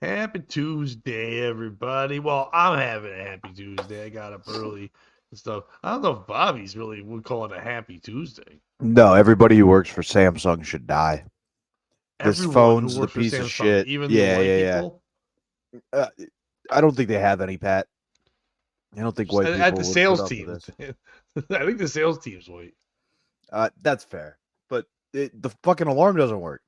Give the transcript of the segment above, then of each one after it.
Happy Tuesday, everybody. Well, I'm having a happy Tuesday. I got up early and stuff. I don't know if Bobby's really would call it a happy Tuesday. No, everybody who works for Samsung should die. This Everyone who phone's the works for piece of Samsung, shit. even the Yeah, white yeah, yeah. people, I don't think they have any, Pat. I don't think white at people the would put sales up with team. this. I think the sales team's white. That's fair. But the fucking alarm doesn't work.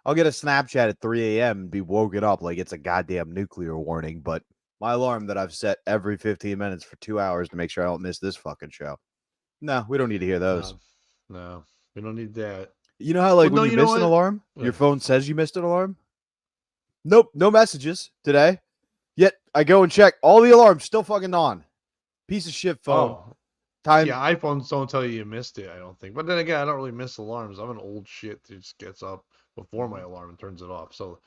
I'll get a Snapchat at 3 a.m. and be woken up like it's a goddamn nuclear warning, but my alarm that I've set every 15 minutes for 2 hours to make sure I don't miss this fucking show. No, we don't need to hear those. No, we don't need that. You know how, like, Well, no, when you you know miss an what? alarm, your What? phone says you missed an alarm? Nope, no messages today. Yet I go and check. All the alarms still fucking on. Piece of shit phone. Oh, Time. yeah, iPhones don't tell you missed it, I don't think. But then again, I don't really miss alarms. I'm an old shit that just gets up before my alarm and turns it off. So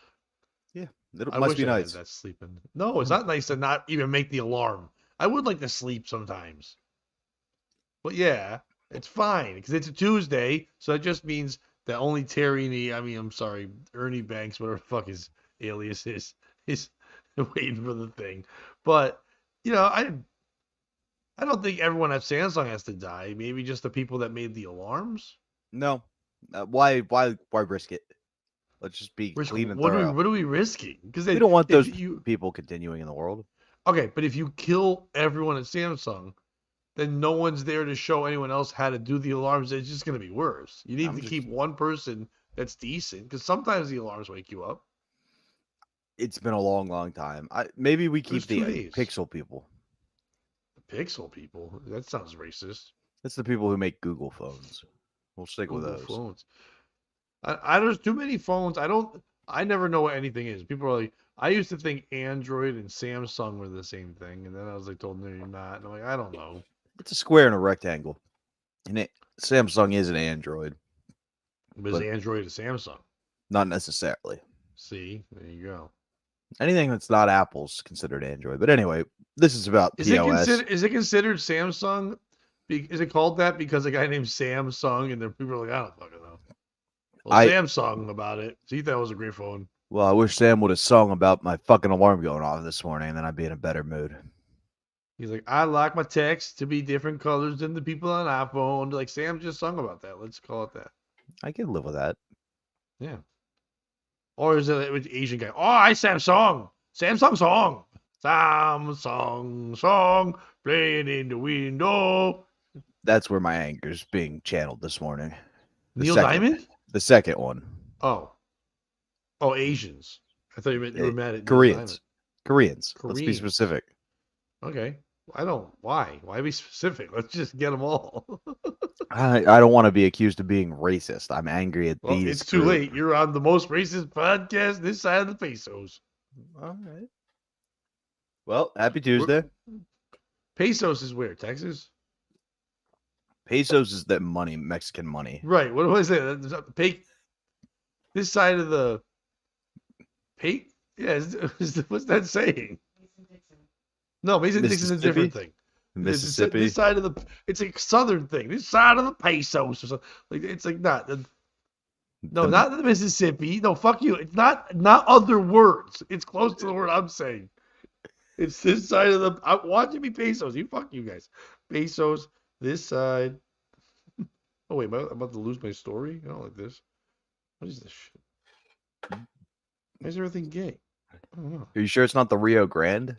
Yeah, it I must wish be I had nice. that sleeping. No, it's not nice to not even make the alarm. I would like to sleep sometimes. But yeah, it's fine because it's a Tuesday. So that just means that only I'm sorry, Ernie Banks, whatever the fuck his alias is waiting for the thing. But, I don't think everyone at Samsung has to die. Maybe just the people that made the alarms. No. Why risk it? Let's just be clean and thorough. What are we risking? Because We don't want if those you people continuing in the world. okay, but if you kill everyone at Samsung, then no one's there to show anyone else how to do the alarms. It's just going to be worse. You need to keep one person that's decent because sometimes the alarms wake you up. It's been a long, long time. Maybe we keep the 2 days. Pixel people. Pixel people? That sounds racist. That's the people who make Google phones. We'll stick with those. Phones. There's too many phones. I never know what anything is. People are like, I used to think Android and Samsung were the same thing, and then I was like told no, you're not. And I'm like, I don't know. It's a square and a rectangle. And Samsung is an Android. But is Android a Samsung? Not necessarily. See, there you go. Anything that's not Apple's considered Android. But anyway, this is about POS. Is it considered Samsung? Is it called that because a guy named Samsung and then people are like, I don't fucking know. Well, Samsung about it. So he thought it was a great phone. Well, I wish Sam would have sung about my fucking alarm going off this morning, and then I'd be in a better mood. He's like, I like my text to be different colors than the people on iPhone. Like, Sam just sung about that. Let's call it that. I can live with that. Yeah. Or is it an Asian guy? Oh, I Samsung. Samsung song. Samsung song playing in the window. That's where my anger is being channeled this morning. Neil Diamond? The second one. Oh, Asians. I thought you were mad at Koreans. Koreans. Let's be specific. Okay. I don't. Why? Why be specific? Let's just get them all. I don't want to be accused of being racist. I'm angry at these. It's too late. You're on the most racist podcast this side of the Pesos. All right. Well, happy Tuesday. Pesos is where? Texas? Pesos is that money, Mexican money. Right. What was it? This side of the yeah, what's that saying? No, Mason-Dixon's a different thing. Mississippi. This side of it's a southern thing. This side of the Pesos or something. Like it's like not. No, not the Mississippi. No, fuck you. It's not other words. It's close to the word I'm saying. It's this side of the. I want it to be Pesos. Fuck you guys. Pesos. This side. Oh wait, I'm about to lose my story. I don't like this. What is this shit? Why is everything gay? I don't know. Are you sure it's not the Rio Grande?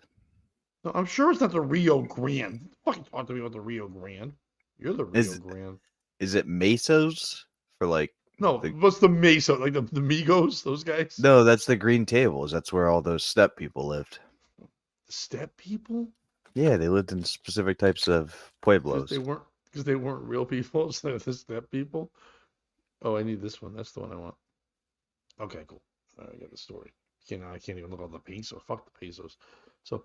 No, I'm sure it's not the Rio Grande. Fucking talk to me about the Rio Grande. You're the Rio Grande. Is it Mesos for like? No, what's the Mesa? Like the Migos, those guys? No, that's the Green Tables. That's where all those step people lived. Step people? Yeah, they lived in specific types of pueblos. Because they weren't real people. So they're the step people. Oh, I need this one. That's the one I want. Okay, cool. All right, I got the story. I can't even look at the pesos. Fuck the pesos. So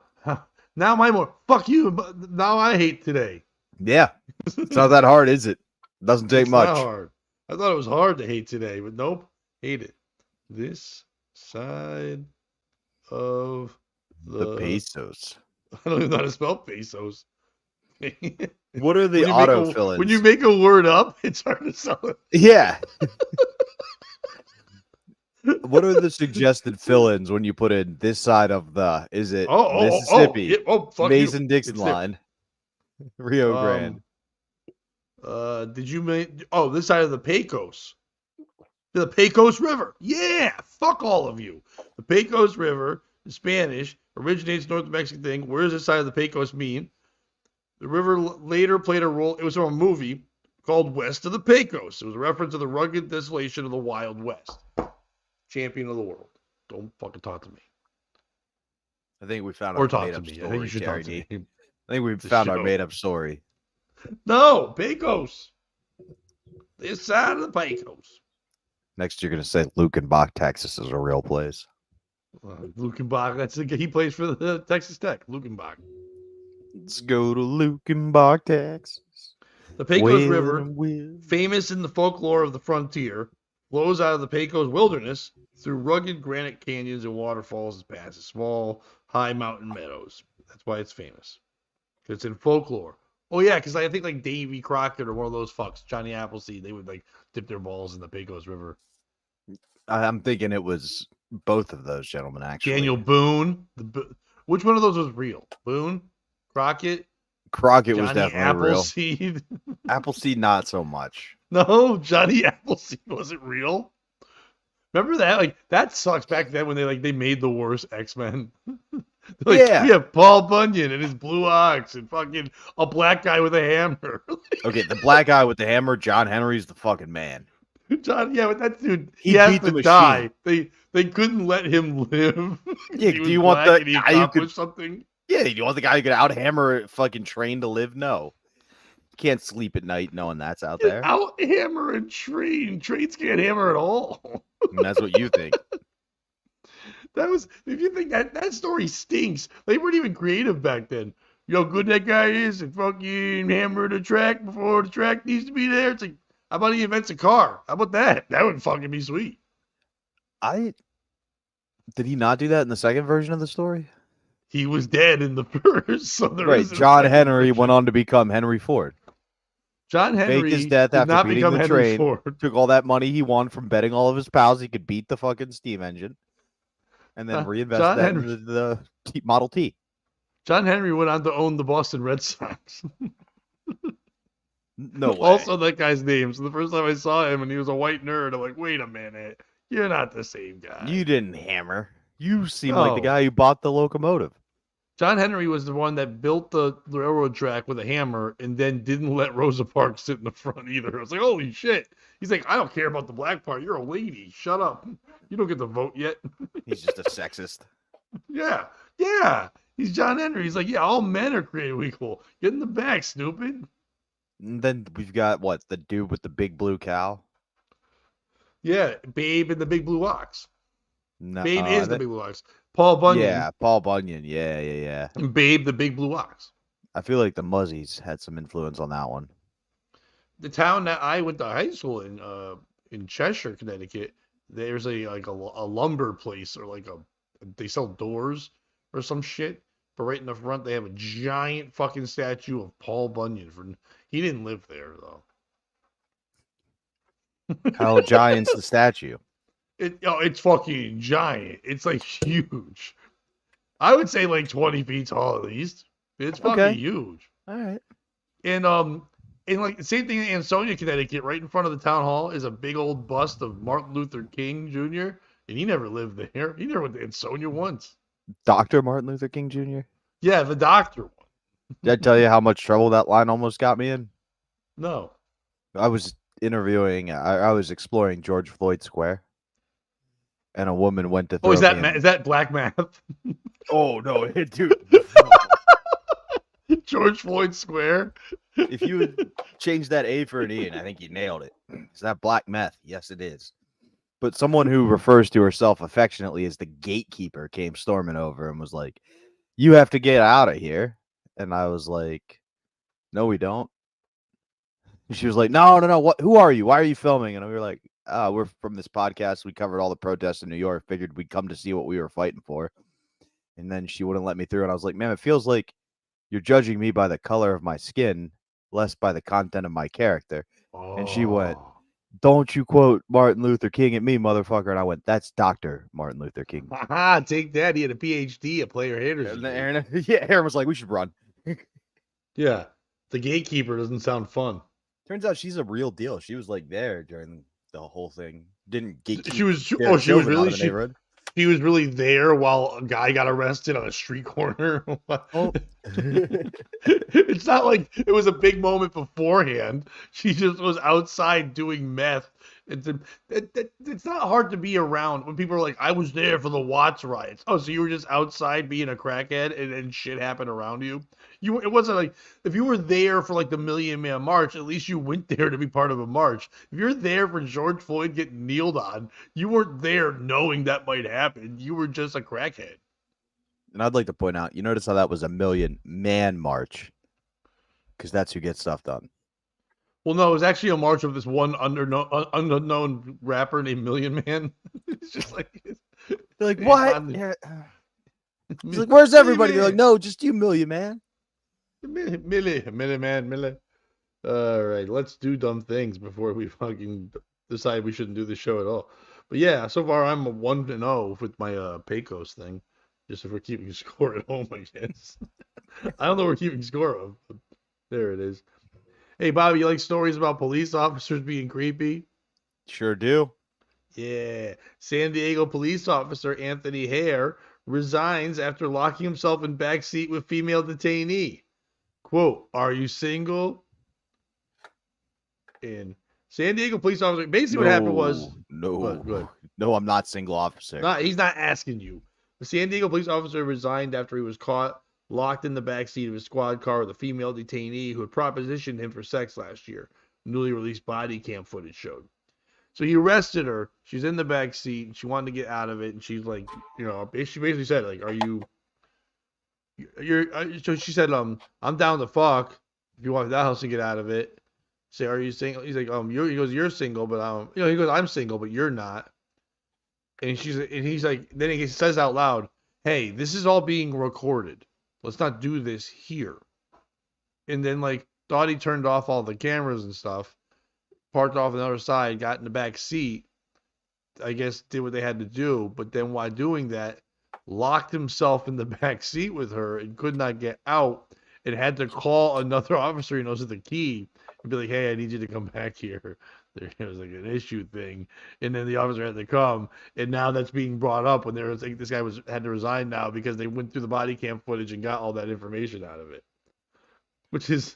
now fuck you. Now I hate today. Yeah, it's not that hard, is it? Doesn't take much. Not hard. I thought it was hard to hate today, but nope, hate it. This side of the pesos. I don't even know how to spell pesos. What are the autofillers? When you make a word up, it's hard to spell it. Yeah. What are the suggested fill-ins when you put in this side of the? Is it Yeah, Mississippi, fuck you. Mason-Dixon It's there. line, Rio Grande? Did you make? Oh, this side of the Pecos. The Pecos River. Yeah, fuck all of you. The Pecos River, in Spanish, originates North Mexican thing. Where does this side of the Pecos mean? The river later played a role. It was from a movie called West of the Pecos. It was a reference to the rugged desolation of the Wild West. Champion of the world. Don't fucking talk to me. I think we found Or our talk to made-up me. I think story, you should talk to Terry. me. I think we It's a found our show. made-up story. No, Pecos. This side of the Pecos. Next, you're gonna say Lukenbach, Texas, is a real place. Lukenbach. He plays for the Texas Tech. Lukenbach. Let's go to Lukenbach, Texas. The Pecos Wailing River, and wailing. famous in the folklore of the frontier, flows out of the Pecos wilderness through rugged granite canyons and waterfalls and passes small, high mountain meadows. That's why it's famous. It's in folklore. Oh yeah, because I think like Davy Crockett or one of those fucks, Johnny Appleseed, they would like dip their balls in the Pecos River. I'm thinking it was both of those gentlemen, actually. Daniel Boone. Which one of those was real? Boone? Crockett? Crockett was Johnny definitely Appleseed? real. Appleseed, not so much. No, Johnny Appleseed wasn't real. Remember that? Like that sucks back then when they made the worst X-Men. Like, Yeah. we have Paul Bunyan and his blue ox and fucking a black guy with a hammer. Okay, the black guy with the hammer, John Henry's the fucking man. John, yeah, but that dude, He he has beat the to machine. die. They couldn't let him live. Yeah, He do was you want black the and he guy who could- accomplished something? Yeah, you want the guy who could out hammer a fucking train to live? No. You can't sleep at night knowing that's out there. Out hammer and train. Trains can't hammer at all. And that's what you think. That was, if you think that story stinks, they weren't even creative back then. You know how good that guy is and fucking hammer the track before the track needs to be there. It's like, how about he invents a car? How about that? That would fucking be sweet. Did he not do that in the second version of the story? He was dead in the first, so there Right, isn't a John second Henry version. went on to become Henry Ford. John Henry Faked his death did after not beating become the Henry train. Ford. Took all that money he won from betting all of his pals he could beat the fucking steam engine. And then reinvest John that Henry- in the Model T. John Henry went on to own the Boston Red Sox. No way. Also, that guy's name. So the first time I saw him and he was a white nerd, I'm like, wait a minute. You're not the same guy. You didn't hammer. You seem like the No. guy who bought the locomotive. John Henry was the one that built the railroad track with a hammer and then didn't let Rosa Parks sit in the front either. I was like, holy shit. He's like, I don't care about the black part. You're a lady. Shut up. You don't get to vote yet. He's just a sexist. Yeah. Yeah. He's John Henry. He's like, yeah, all men are created equal. Get in the back, stupid. And then we've got what? The dude with the big blue cow? Yeah. Babe and the Big Blue Ox. No, Babe is the Big Blue Ox. Paul Bunyan. Yeah, Paul Bunyan. Yeah. And Babe the Big Blue Ox. I feel like the Muzzies had some influence on that one. The town that I went to high school in Cheshire, Connecticut, there's a lumber place or they sell doors or some shit. But right in the front they have a giant fucking statue of Paul Bunyan. He didn't live there though. How giant's the statue? It's fucking giant. It's like huge. I would say like 20 feet tall at least. It's fucking huge. All right. And like the same thing in Ansonia, Connecticut, right in front of the town hall is a big old bust of Martin Luther King Jr. And he never lived there. He never went to Ansonia once. Dr. Martin Luther King Jr.? Yeah, the doctor one. Did I tell you how much trouble that line almost got me in? No. I was interviewing, I was exploring George Floyd Square. And a woman went to throw Oh, is me is that black math? Oh, no, dude. George Floyd Square. If you would change that A for an E, and I think you nailed it. Is that black meth? Yes, it is. But someone who refers to herself affectionately as the gatekeeper came storming over and was like, you have to get out of here. And I was like, no, we don't. And she was like, no. What? Who are you? Why are you filming? And we were like, we're from this podcast. We covered all the protests in New York. Figured we'd come to see what we were fighting for. And then she wouldn't let me through. And I was like, man, it feels like you're judging me by the color of my skin, less by the content of my character. And she went, don't you quote Martin Luther King at me, motherfucker. And I went, that's Dr. Martin Luther King. Haha, take that. He had a PhD, a player haters And degree. Aaron, yeah, Aaron was like, we should run. Yeah. The gatekeeper doesn't sound fun. Turns out she's a real deal. She was like there during the whole thing. Didn't gatekeep. She was their she was children out really of the neighborhood. she was really there while a guy got arrested on a street corner. Oh. It's not like it was a big moment beforehand. She just was outside doing meth. It's not hard to be around when people are like, I was there for the Watts riots. Oh, so you were just outside being a crackhead and shit happened around you? It wasn't like if you were there for like the Million Man March, at least you went there to be part of a march. If you're there for George Floyd getting kneeled on, you weren't there knowing that might happen. You were just a crackhead. And I'd like to point out, you notice how that was a Million Man March? Because that's who gets stuff done. Well, no, it was actually a march of this one unknown rapper named Million Man. It's just like, they're like, what? He's like, where's everybody? They're like, no, just you, Million Man. Millie Man. All right, let's do dumb things before we fucking decide we shouldn't do the show at all. But yeah, so far I'm a 1-0 with my Pecos thing. Just if we're keeping score at home, I guess. I don't know what we're keeping score of, but there it is. Hey, Bobby, you like stories about police officers being creepy? Sure do. Yeah. San Diego police officer Anthony Hare resigns after locking himself in backseat with female detainee. Quote, are you single? And San Diego police officer, basically what happened was... No, I'm not single, officer. He's not asking you. The San Diego police officer resigned after he was caught locked in the backseat of his squad car with a female detainee who had propositioned him for sex last year. Newly released body cam footage showed. So he arrested her. She's in the back seat and she wanted to get out of it. And she's like, she basically said, like, so she said, I'm down to fuck if you want that house to get out of it. Say, are you single? He's like, he goes, you're single, but he goes, I'm single, but you're not. And he's like, then he says out loud, hey, this is all being recorded. Let's not do this here. And then like thought he turned off all the cameras and stuff, parked off on the other side, got in the back seat, I guess did what they had to do, but then while doing that, locked himself in the back seat with her and could not get out and had to call another officer he knows with the key and be like, hey, I need you to come back here. There was like an issue thing. And then the officer had to come. And now that's being brought up when there was like this guy had to resign now because they went through the body cam footage and got all that information out of it. Which is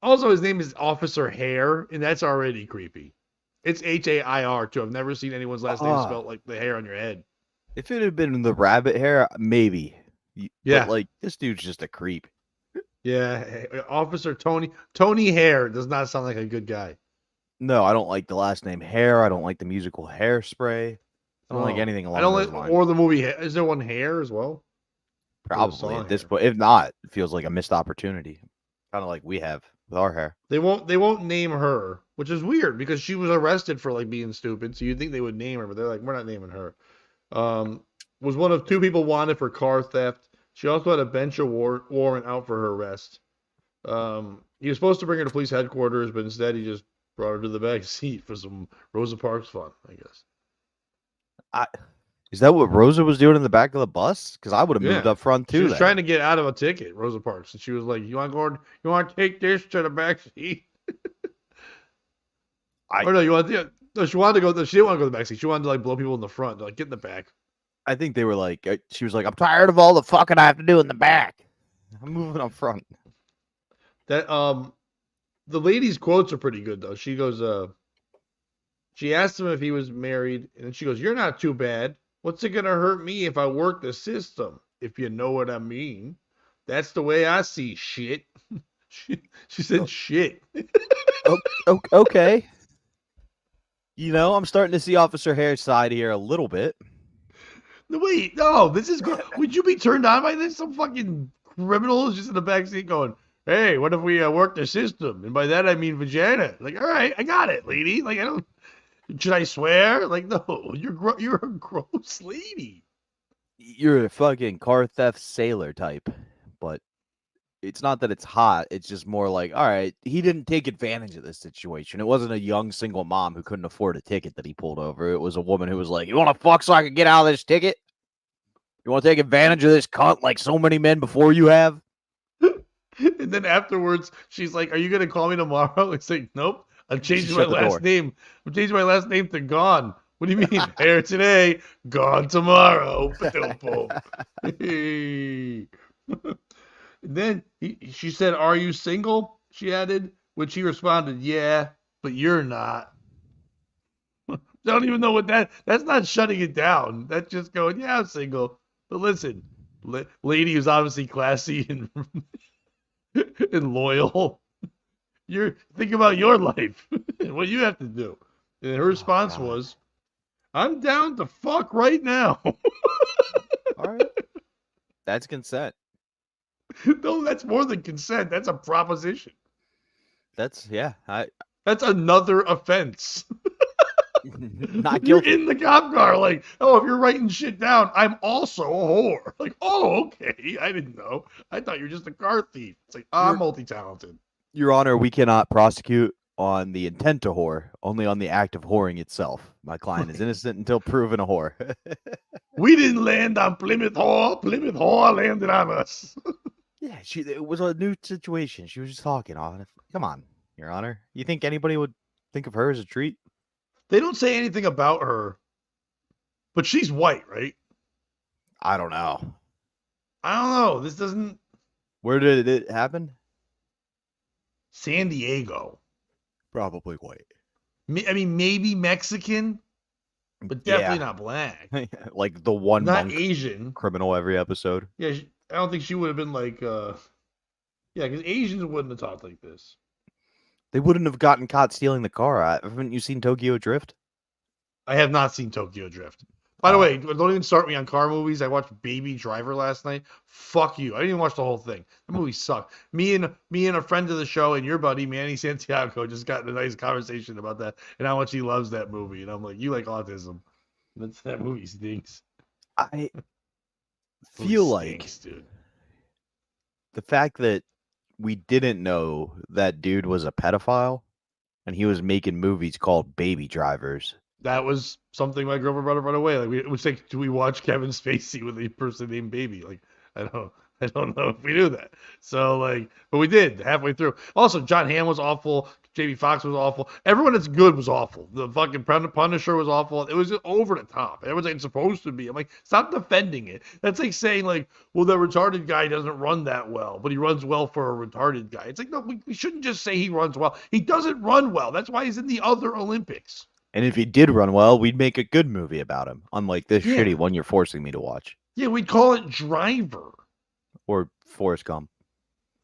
also his name is Officer Hare, and that's already creepy. It's Hair too. I've never seen anyone's last name spelled like the hair on your head. If it had been the rabbit hair, maybe. Yeah. But like this dude's just a creep. Yeah, Officer Tony Hare does not sound like a good guy. No, I don't like the last name Hair. I don't like the musical Hairspray. I don't like anything along those lines. Or the movie. Is there one Hair as well? Probably at this point. If not, it feels like a missed opportunity. Kind of like we have with our hair. They won't name her, which is weird because she was arrested for like being stupid. So you'd think they would name her, but they're like, we're not naming her. Was one of two people wanted for car theft. She also had a bench warrant out for her arrest. He was supposed to bring her to police headquarters, but instead he just brought her to the back seat for some Rosa Parks fun, I guess. Is that what Rosa was doing in the back of the bus? Because I would have moved up front too. She was trying to get out of a ticket, Rosa Parks, and she was like, "You want to take this to the back seat?" She wanted to go. She didn't want to go to the back seat. She wanted to like blow people in the front, like get in the back. I think they were like, she was like, "I'm tired of all the fucking I have to do in the back. I'm moving up front." That the lady's quotes are pretty good though. She goes, she asked him if he was married, and then she goes, "You're not too bad. What's it gonna hurt me if I work the system? If you know what I mean. That's the way I see shit." She said shit. Okay. I'm starting to see Officer Hare's side here a little bit. Wait, no, this is good. Would you be turned on by this? Some fucking criminals just in the backseat going, "Hey, what if we work the system?" And by that I mean vagina. Like, all right, I got it, lady. Like, should I swear? Like, no, you're a gross lady. You're a fucking car theft sailor type, but it's not that it's hot. It's just more like, all right, he didn't take advantage of this situation. It wasn't a young single mom who couldn't afford a ticket that he pulled over. It was a woman who was like, "You want to fuck so I can get out of this ticket? You want to take advantage of this cunt like so many men before you have?" And then afterwards, she's like, "Are you gonna call me tomorrow?" It's like, "Nope, I'm changing my shut the last door. name. I'm changing my last name to Gone." What do you mean? Here today, gone tomorrow. Boom, boom. Hey. Then she said, "Are you single?" She added, which he responded, "Yeah, but you're not." I don't even know what that's not shutting it down. That's just going, "Yeah, I'm single." But listen, lady who's obviously classy and and loyal. You're think about your life and what you have to do. And her Oh response God. was, "I'm down to fuck right now." All right. That's consent. No, that's more than consent. That's a proposition. That's yeah. I That's another offense. not You're guilty. in the cop car, like, "Oh, if you're writing shit down, I'm also a whore." Like, "Oh, okay. I didn't know. I thought you were just a car thief." It's like, I'm Your multi-talented. Your Honor, we cannot prosecute on the intent to whore, only on the act of whoring itself. My client is innocent until proven a whore. We didn't land on Plymouth Hall. Plymouth Hall landed on us. Yeah, it was a new situation. She was just talking on it. Come on, Your Honor. You think anybody would think of her as a treat? They don't say anything about her, but she's white, right? I don't know. I don't know. This doesn't. Where did it happen? San Diego. Probably white. I mean, maybe Mexican, but definitely Yeah. not black. Like the one Not monk Asian. criminal every episode. Yeah, I don't think she would have been like, yeah, because Asians wouldn't have talked like this. They wouldn't have gotten caught stealing the car. Haven't you seen Tokyo Drift? I have not seen Tokyo Drift. By the Oh. way, don't even start me on car movies. I watched Baby Driver last night. Fuck you. I didn't even watch the whole thing. The movie sucked. Me and a friend of the show and your buddy Manny Santiago just got in a nice conversation about that and how much he loves that movie. And I'm like, "You like autism? That movie stinks." I Movie feel like stinks, dude. the fact that we didn't know that dude was a pedophile and he was making movies called Baby Drivers. That was something my girlfriend brought up right away. Like, it was like, do we watch Kevin Spacey with a person named Baby? Like, I don't know if we knew that. So like, but we did halfway through. Also, John Hamm was awful. Jamie Foxx was awful. Everyone that's good was awful. The fucking Punisher was awful. It was just over the top. Everyone's like, "It's supposed to be." I'm like, stop defending it. That's like saying like, "Well, the retarded guy doesn't run that well, but he runs well for a retarded guy." It's like, no, we shouldn't just say he runs well. He doesn't run well. That's why he's in the other Olympics. And if he did run well, we'd make a good movie about him, unlike this Yeah. shitty one you're forcing me to watch. Yeah, we'd call it Driver. Or Forrest Gump.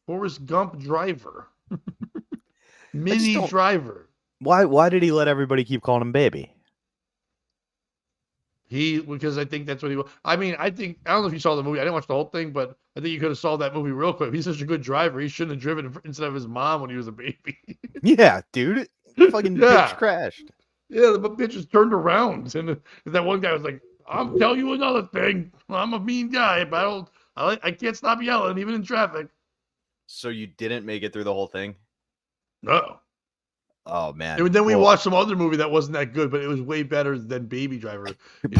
Forrest Gump Driver. I just Mini don't- Driver. Why did he let everybody keep calling him baby? Because I think that's what he was. I mean, I don't know if you saw the movie. I didn't watch the whole thing, but I think you could have solved that movie real quick. He's such a good driver. He shouldn't have driven instead of his mom when he was a baby. Yeah, dude. Fucking Yeah. bitch crashed. Yeah, the bitch just turned around, and that one guy was like, "I'll tell you another thing. I'm a mean guy, but I can't stop yelling even in traffic." So you didn't make it through the whole thing? No. Oh man. And then we Well, watched some other movie that wasn't that good, but it was way better than Baby Driver.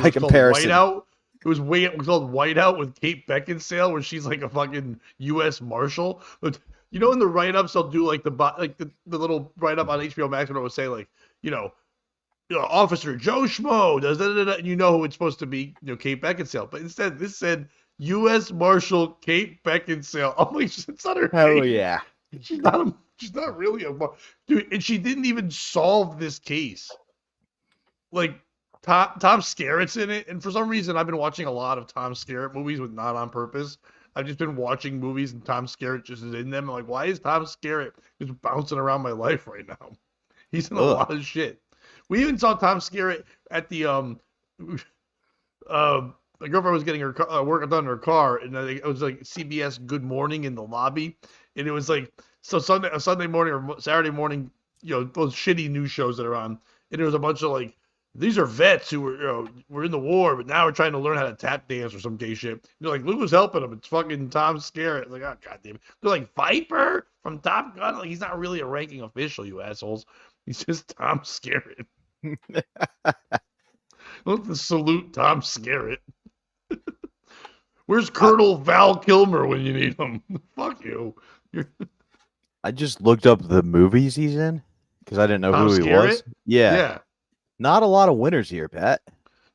by comparison. Whiteout. It was called Whiteout with Kate Beckinsale, where she's like a fucking U.S. Marshal. But you know, in the write-ups, they'll do like the little write-up on HBO Max, where it will say like, Officer Joe Schmo does that, and you know who it's supposed to be, Kate Beckinsale. But instead, this said U.S. Marshal Kate Beckinsale. I'm like, it's not her Hell name. yeah. She's not really a dude, and she didn't even solve this case. Like Tom Skerritt's in it, and for some reason I've been watching a lot of Tom Skerritt movies with not on purpose. I've just been watching movies and Tom Skerritt just is in them. I'm like, why is Tom Skerritt just bouncing around my life right now? He's in a lot of shit. We even saw Tom Skerritt at the my girlfriend was getting her work done in her car, and it was like CBS Good Morning in the lobby, and it was like Sunday morning or Saturday morning, those shitty news shows that are on, and there was a bunch of like these are vets who were in the war, but now we're trying to learn how to tap dance or some gay shit. They're like, look who's helping them. It's fucking Tom Skerritt. Like, oh, goddamn it. They're like, Viper from Top Gun? Like, he's not really a ranking official, you assholes. He's just Tom Skerritt. Let's salute Tom Skerritt. Where's Colonel Val Kilmer when you need him? Fuck you. I just looked up the movies he's in because I didn't know Tom who he Skerritt? was. Yeah. Not a lot of winners here, Pat.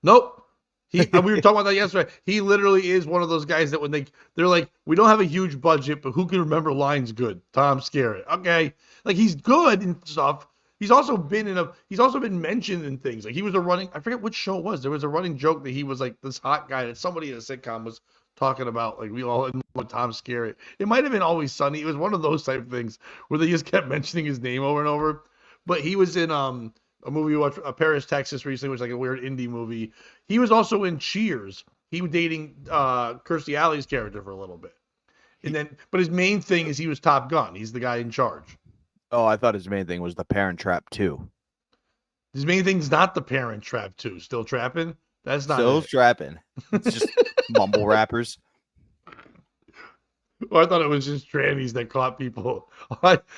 Nope. We were talking about that yesterday. He literally is one of those guys that when they're like, we don't have a huge budget, but who can remember lines good? Tom Skerritt. Okay. Like, he's good and stuff. He's also been mentioned in things. Like, he was I forget which show it was. There was a running joke that he was like this hot guy that somebody in a sitcom was talking about. Like, we all love Tom Skerritt. It might have been Always Sunny. It was one of those type of things where they just kept mentioning his name over and over. But he was in a movie we watched, Paris, Texas recently, which was like a weird indie movie. He was also in Cheers. He was dating Kirstie Alley's character for a little bit. But his main thing is he was Top Gun. He's the guy in charge. Oh, I thought his main thing was The Parent Trap 2. His main thing's not The Parent Trap 2. Still trapping? That's not Still it. trapping. It's just mumble rappers. Oh, I thought it was just trannies that caught people.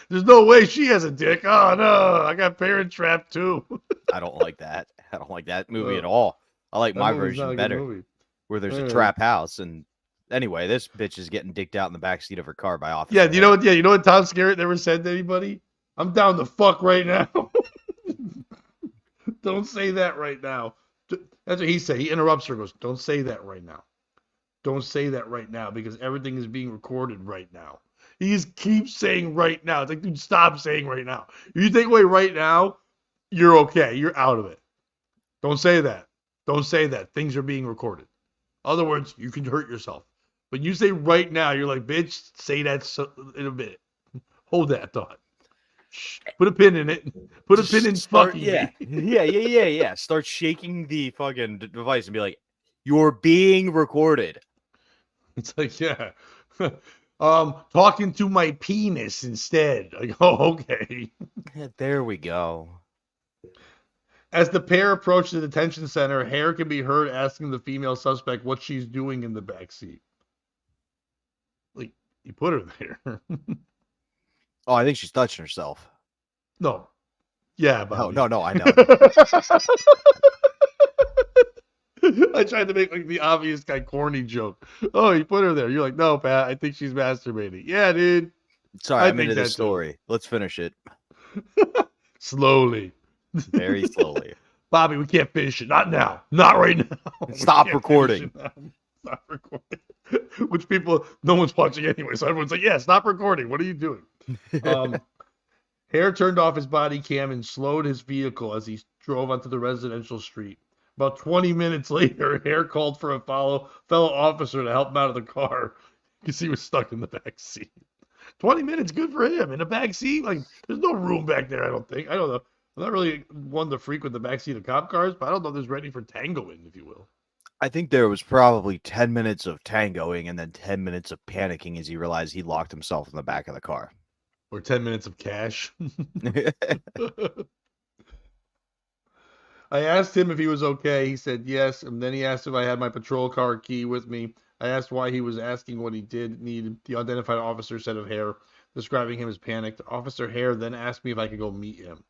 There's no way she has a dick. Oh, no. I got Parent Trap 2. I don't like that. I don't like that movie at all. I like my version better, where there's a trap house. And anyway, this bitch is getting dicked out in the backseat of her car by officers. Yeah, you know what? Yeah, you know what Tom Skerritt never said to anybody? I'm down the fuck right now. Don't say that right now. That's what he said. He interrupts her and goes, don't say that right now. Don't say that right now because everything is being recorded right now. He just keeps saying right now. It's like, dude, stop saying right now. If you take away right now, you're okay. You're out of it. Don't say that. Don't say that. Things are being recorded. Other words, you can hurt yourself. But you say right now, you're like, bitch, say that in a minute. Hold that thought. Shh. Put a pin in it. Put a pin in fucking me. Yeah. Start shaking the fucking device and be like, you're being recorded. It's like, yeah. Talking to my penis instead. Like, oh, okay. Yeah, there we go. As the pair approach the detention center, Hare can be heard asking the female suspect what she's doing in the backseat. Like, you put her there. Oh, I think she's touching herself. No. Yeah, Bobby. No, I know. I tried to make like the obvious guy corny joke. Oh, you put her there. You're like, no, Pat, I think she's masturbating. Yeah, dude. Sorry, I'm into the story. Let's finish it. Slowly. Very slowly. Bobby, we can't finish it. Not now. Not right now. Stop recording. Stop recording. Which people, no one's watching anyway. So everyone's like, yeah, stop recording. What are you doing? Hare turned off his body cam and slowed his vehicle as he drove onto the residential street. About 20 minutes later, Hare called for a fellow officer to help him out of the car because he was stuck in the back seat. 20 minutes, good for him. In the back seat, like, there's no room back there, I don't think. I don't know. I'm not really one to frequent the backseat of cop cars, but I don't know if there's ready for tangoing, if you will. I think there was probably 10 minutes of tangoing and then 10 minutes of panicking as he realized he locked himself in the back of the car. Or 10 minutes of cash. I asked him if he was okay. He said yes, and then he asked if I had my patrol car key with me. I asked why he was asking what he did need. The unidentified officer said of Hare, describing him as panicked. Officer Hare then asked me if I could go meet him.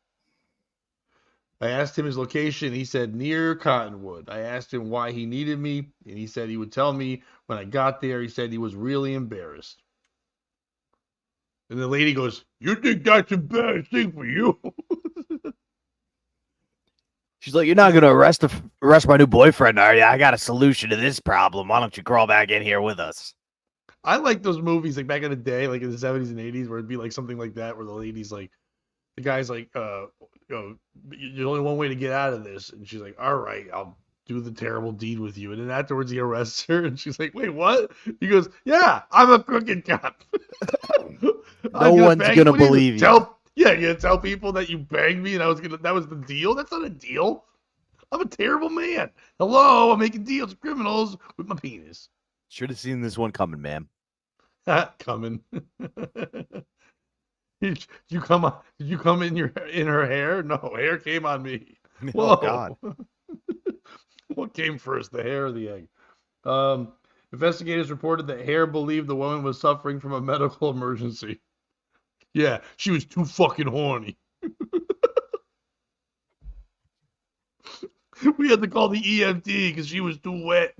I asked him his location. He said near Cottonwood. I asked him why he needed me, and he said he would tell me when I got there. He said he was really embarrassed. And the lady goes, you think that's embarrassing for you? She's like, you're not going to arrest my new boyfriend, are you? I got a solution to this problem. Why don't you crawl back in here with us? I like those movies like back in the day, like in the 70s and 80s, where it'd be like something like that, where the lady's like, the guy's like, there's only one way to get out of this. And she's like, all right, I'll do the terrible deed with you. And then afterwards he arrests her and she's like, wait, what? He goes, yeah, I'm a crooked cop. No one's going to believe you. Yeah, you're gonna tell people that you banged me and that was the deal? That's not a deal. I'm a terrible man. Hello, I'm making deals with criminals with my penis. Should have seen this one coming, ma'am. Coming. Did you come in her hair? No, hair came on me. Oh God. What came first, the hair or the egg? Investigators reported that Hare believed the woman was suffering from a medical emergency. Yeah, she was too fucking horny. We had to call the EMT because she was too wet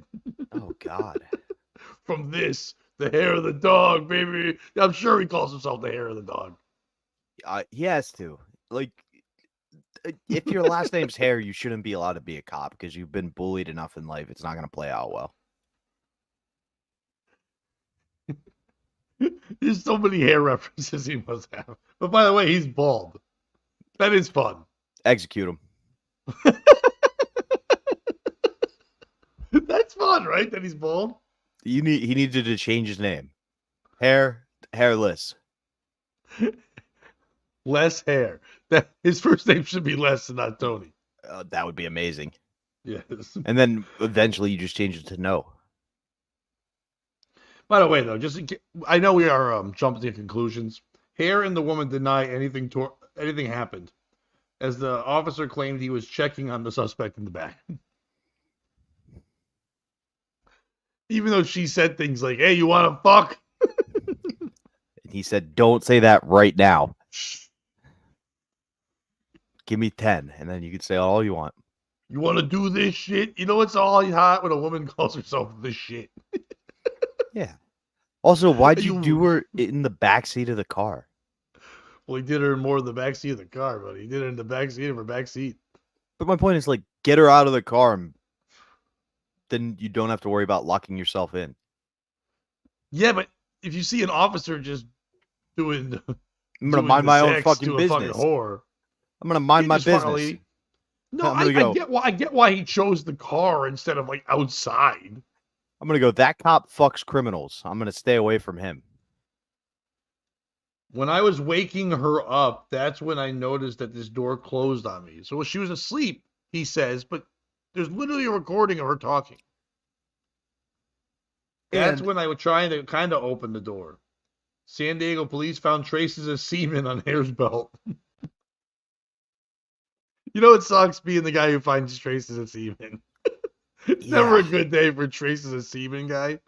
Oh God. from this. The hair of the dog, baby. I'm sure he calls himself the hair of the dog. He has to. Like, if your last name's Hare, you shouldn't be allowed to be a cop because you've been bullied enough in life. It's not going to play out well. There's so many hair references he must have. But by the way, he's bald. That is fun. Execute him. That's fun, right? That he's bald. He needed to change his name. Hairless. Less hair. That his first name should be Les and not Tony. That would be amazing. Yes. And then eventually you just change it to No. By the way, though, I know we are jumping to conclusions. Hare and the woman deny anything happened, as the officer claimed he was checking on the suspect in the back. Even though she said things like, "Hey, you want to fuck?" He said, "Don't say that right now. Give me 10, and then you can say all you want." You want to do this shit? You know it's all hot when a woman calls herself this shit. Yeah. Also, why'd you do her in the backseat of the car? Well, he did her more in the backseat of the car, but he did it in the backseat of her backseat. But my point is, like, get her out of the car, and then you don't have to worry about locking yourself in. Yeah, but if you see an officer just doing, I'm gonna mind my own fucking business. Fucking whore. I'm gonna mind my business. No, I get why he chose the car instead of like outside. I'm gonna go, that cop fucks criminals. I'm gonna stay away from him. When I was waking her up, that's when I noticed that this door closed on me. So she was asleep, he says, but there's literally a recording of her talking. That's when I was trying to kind of open the door. San Diego police found traces of semen on Hare's belt. You know it sucks being the guy who finds traces of semen. It's never a good day for traces of semen, guy.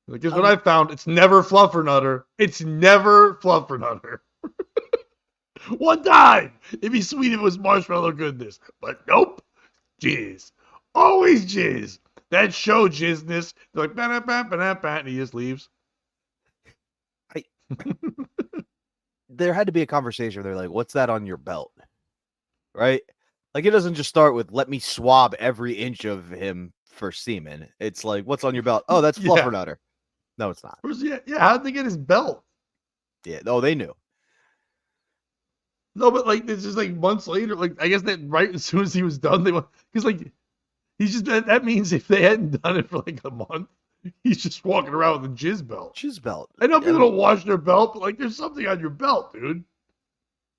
Because what I found, it's never Fluffernutter. It's never Fluffernutter. One time! It'd be sweet if it was marshmallow goodness. But nope. Jizz. Always jizz. That show jizzness. They're like, ba-da-ba-ba-da-ba, and he just leaves. There had to be a conversation where they're like, what's that on your belt? Right? Like, it doesn't just start with, let me swab every inch of him for semen. It's like, what's on your belt? Oh, that's Fluffernutter. No, it's not. Yeah, how'd they get his belt? Yeah, oh, they knew. No, but like, it's just like months later, like, I guess that right as soon as he was done, they went, because like, that means if they hadn't done it for like a month, he's just walking around with a jizz belt. Jizz belt. I know people don't wash their belt, but like, there's something on your belt, dude.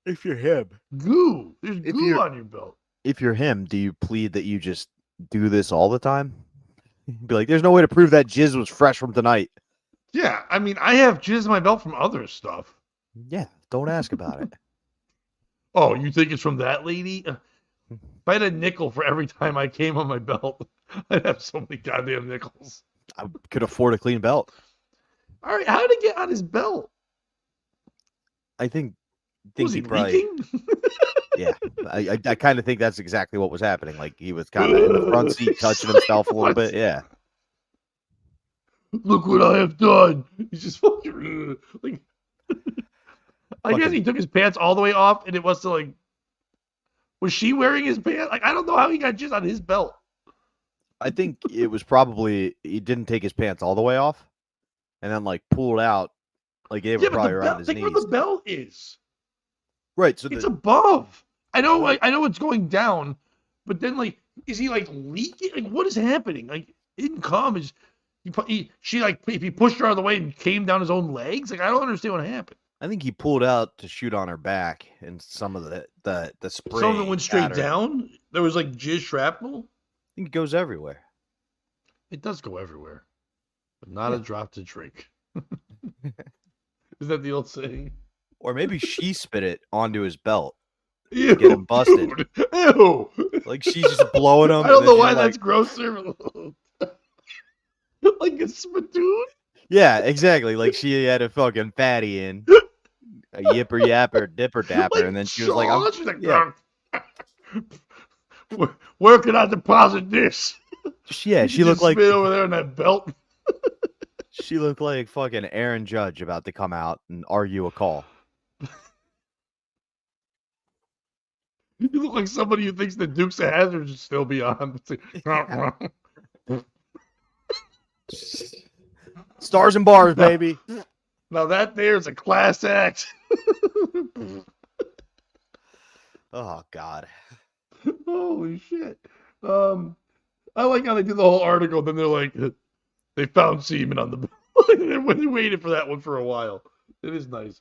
If you're him. Goo. There's goo on your belt. If you're him, do you plead that you just do this all the time? Be like, there's no way to prove that jizz was fresh from tonight. Yeah, I mean, I have jizz in my belt from other stuff. Yeah, don't ask about it. Oh, you think it's from that lady? If I had a nickel for every time I came on my belt, I'd have so many goddamn nickels. I could afford a clean belt. All right, how did it get on his belt? I think Was he probably leaking? Yeah, I kind of think that's exactly what was happening. Like, he was kind of in the front seat touching himself a little bit. Yeah. Look what I have done. He's just fucking like. I guess he took his pants all the way off, and it must have like. Was she wearing his pants? Like, I don't know how he got jizz on his belt. I think it was probably he didn't take his pants all the way off, and then like pulled out, like gave it probably around his knees. Think where the belt is. Right, so it's above. I know it's going down, but then like, is he like leaking? Like, what is happening? Like, it didn't come. He pushed her out of the way and came down his own legs. Like, I don't understand what happened. I think he pulled out to shoot on her back, and some of the spray. Some of it went straight down. There was like jizz shrapnel. I think it goes everywhere. It does go everywhere, but not a drop to drink. Is that the old saying? Or maybe she spit it onto his belt, Ew, get him busted. Dude. Ew. Like she's just blowing him. I don't and know then why she's that's grosser. Like a spittoon. yeah, exactly. Like she had a fucking fatty in a yipper yapper dipper dapper, Like and then she was like, "I'm She's like, yeah." where can I deposit this? Yeah, You she can looked just like spit over there in that belt. fucking Aaron Judge about to come out and argue a call. You look like somebody who thinks the Dukes of Hazzard should still be on. Stars and bars, baby. Now that there's a class act. Oh God. Holy shit. I like how they do the whole article. Then they're like, they found semen on the belt. They waited for that one for a while. It is nice.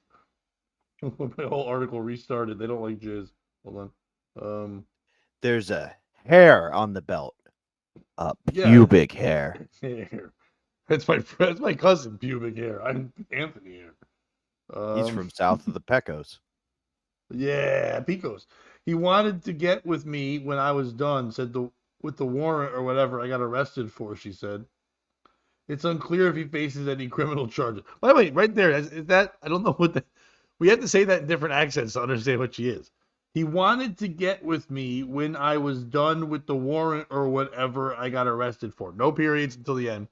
My whole article restarted. They don't like jizz. Hold on. There's a hair on the belt. Yeah, Pubic hair. hair. That's my cousin, pubic hair. I'm Anthony here. He's from south of the Pecos. Yeah, Pecos. He wanted to get with me when I was done. Said with the warrant or whatever I got arrested for. She said. It's unclear if he faces any criminal charges. By the way, right there, is that I don't know what the. We have to say that in different accents to understand what she is. He wanted to get with me when I was done with the warrant or whatever I got arrested for. No periods until the end.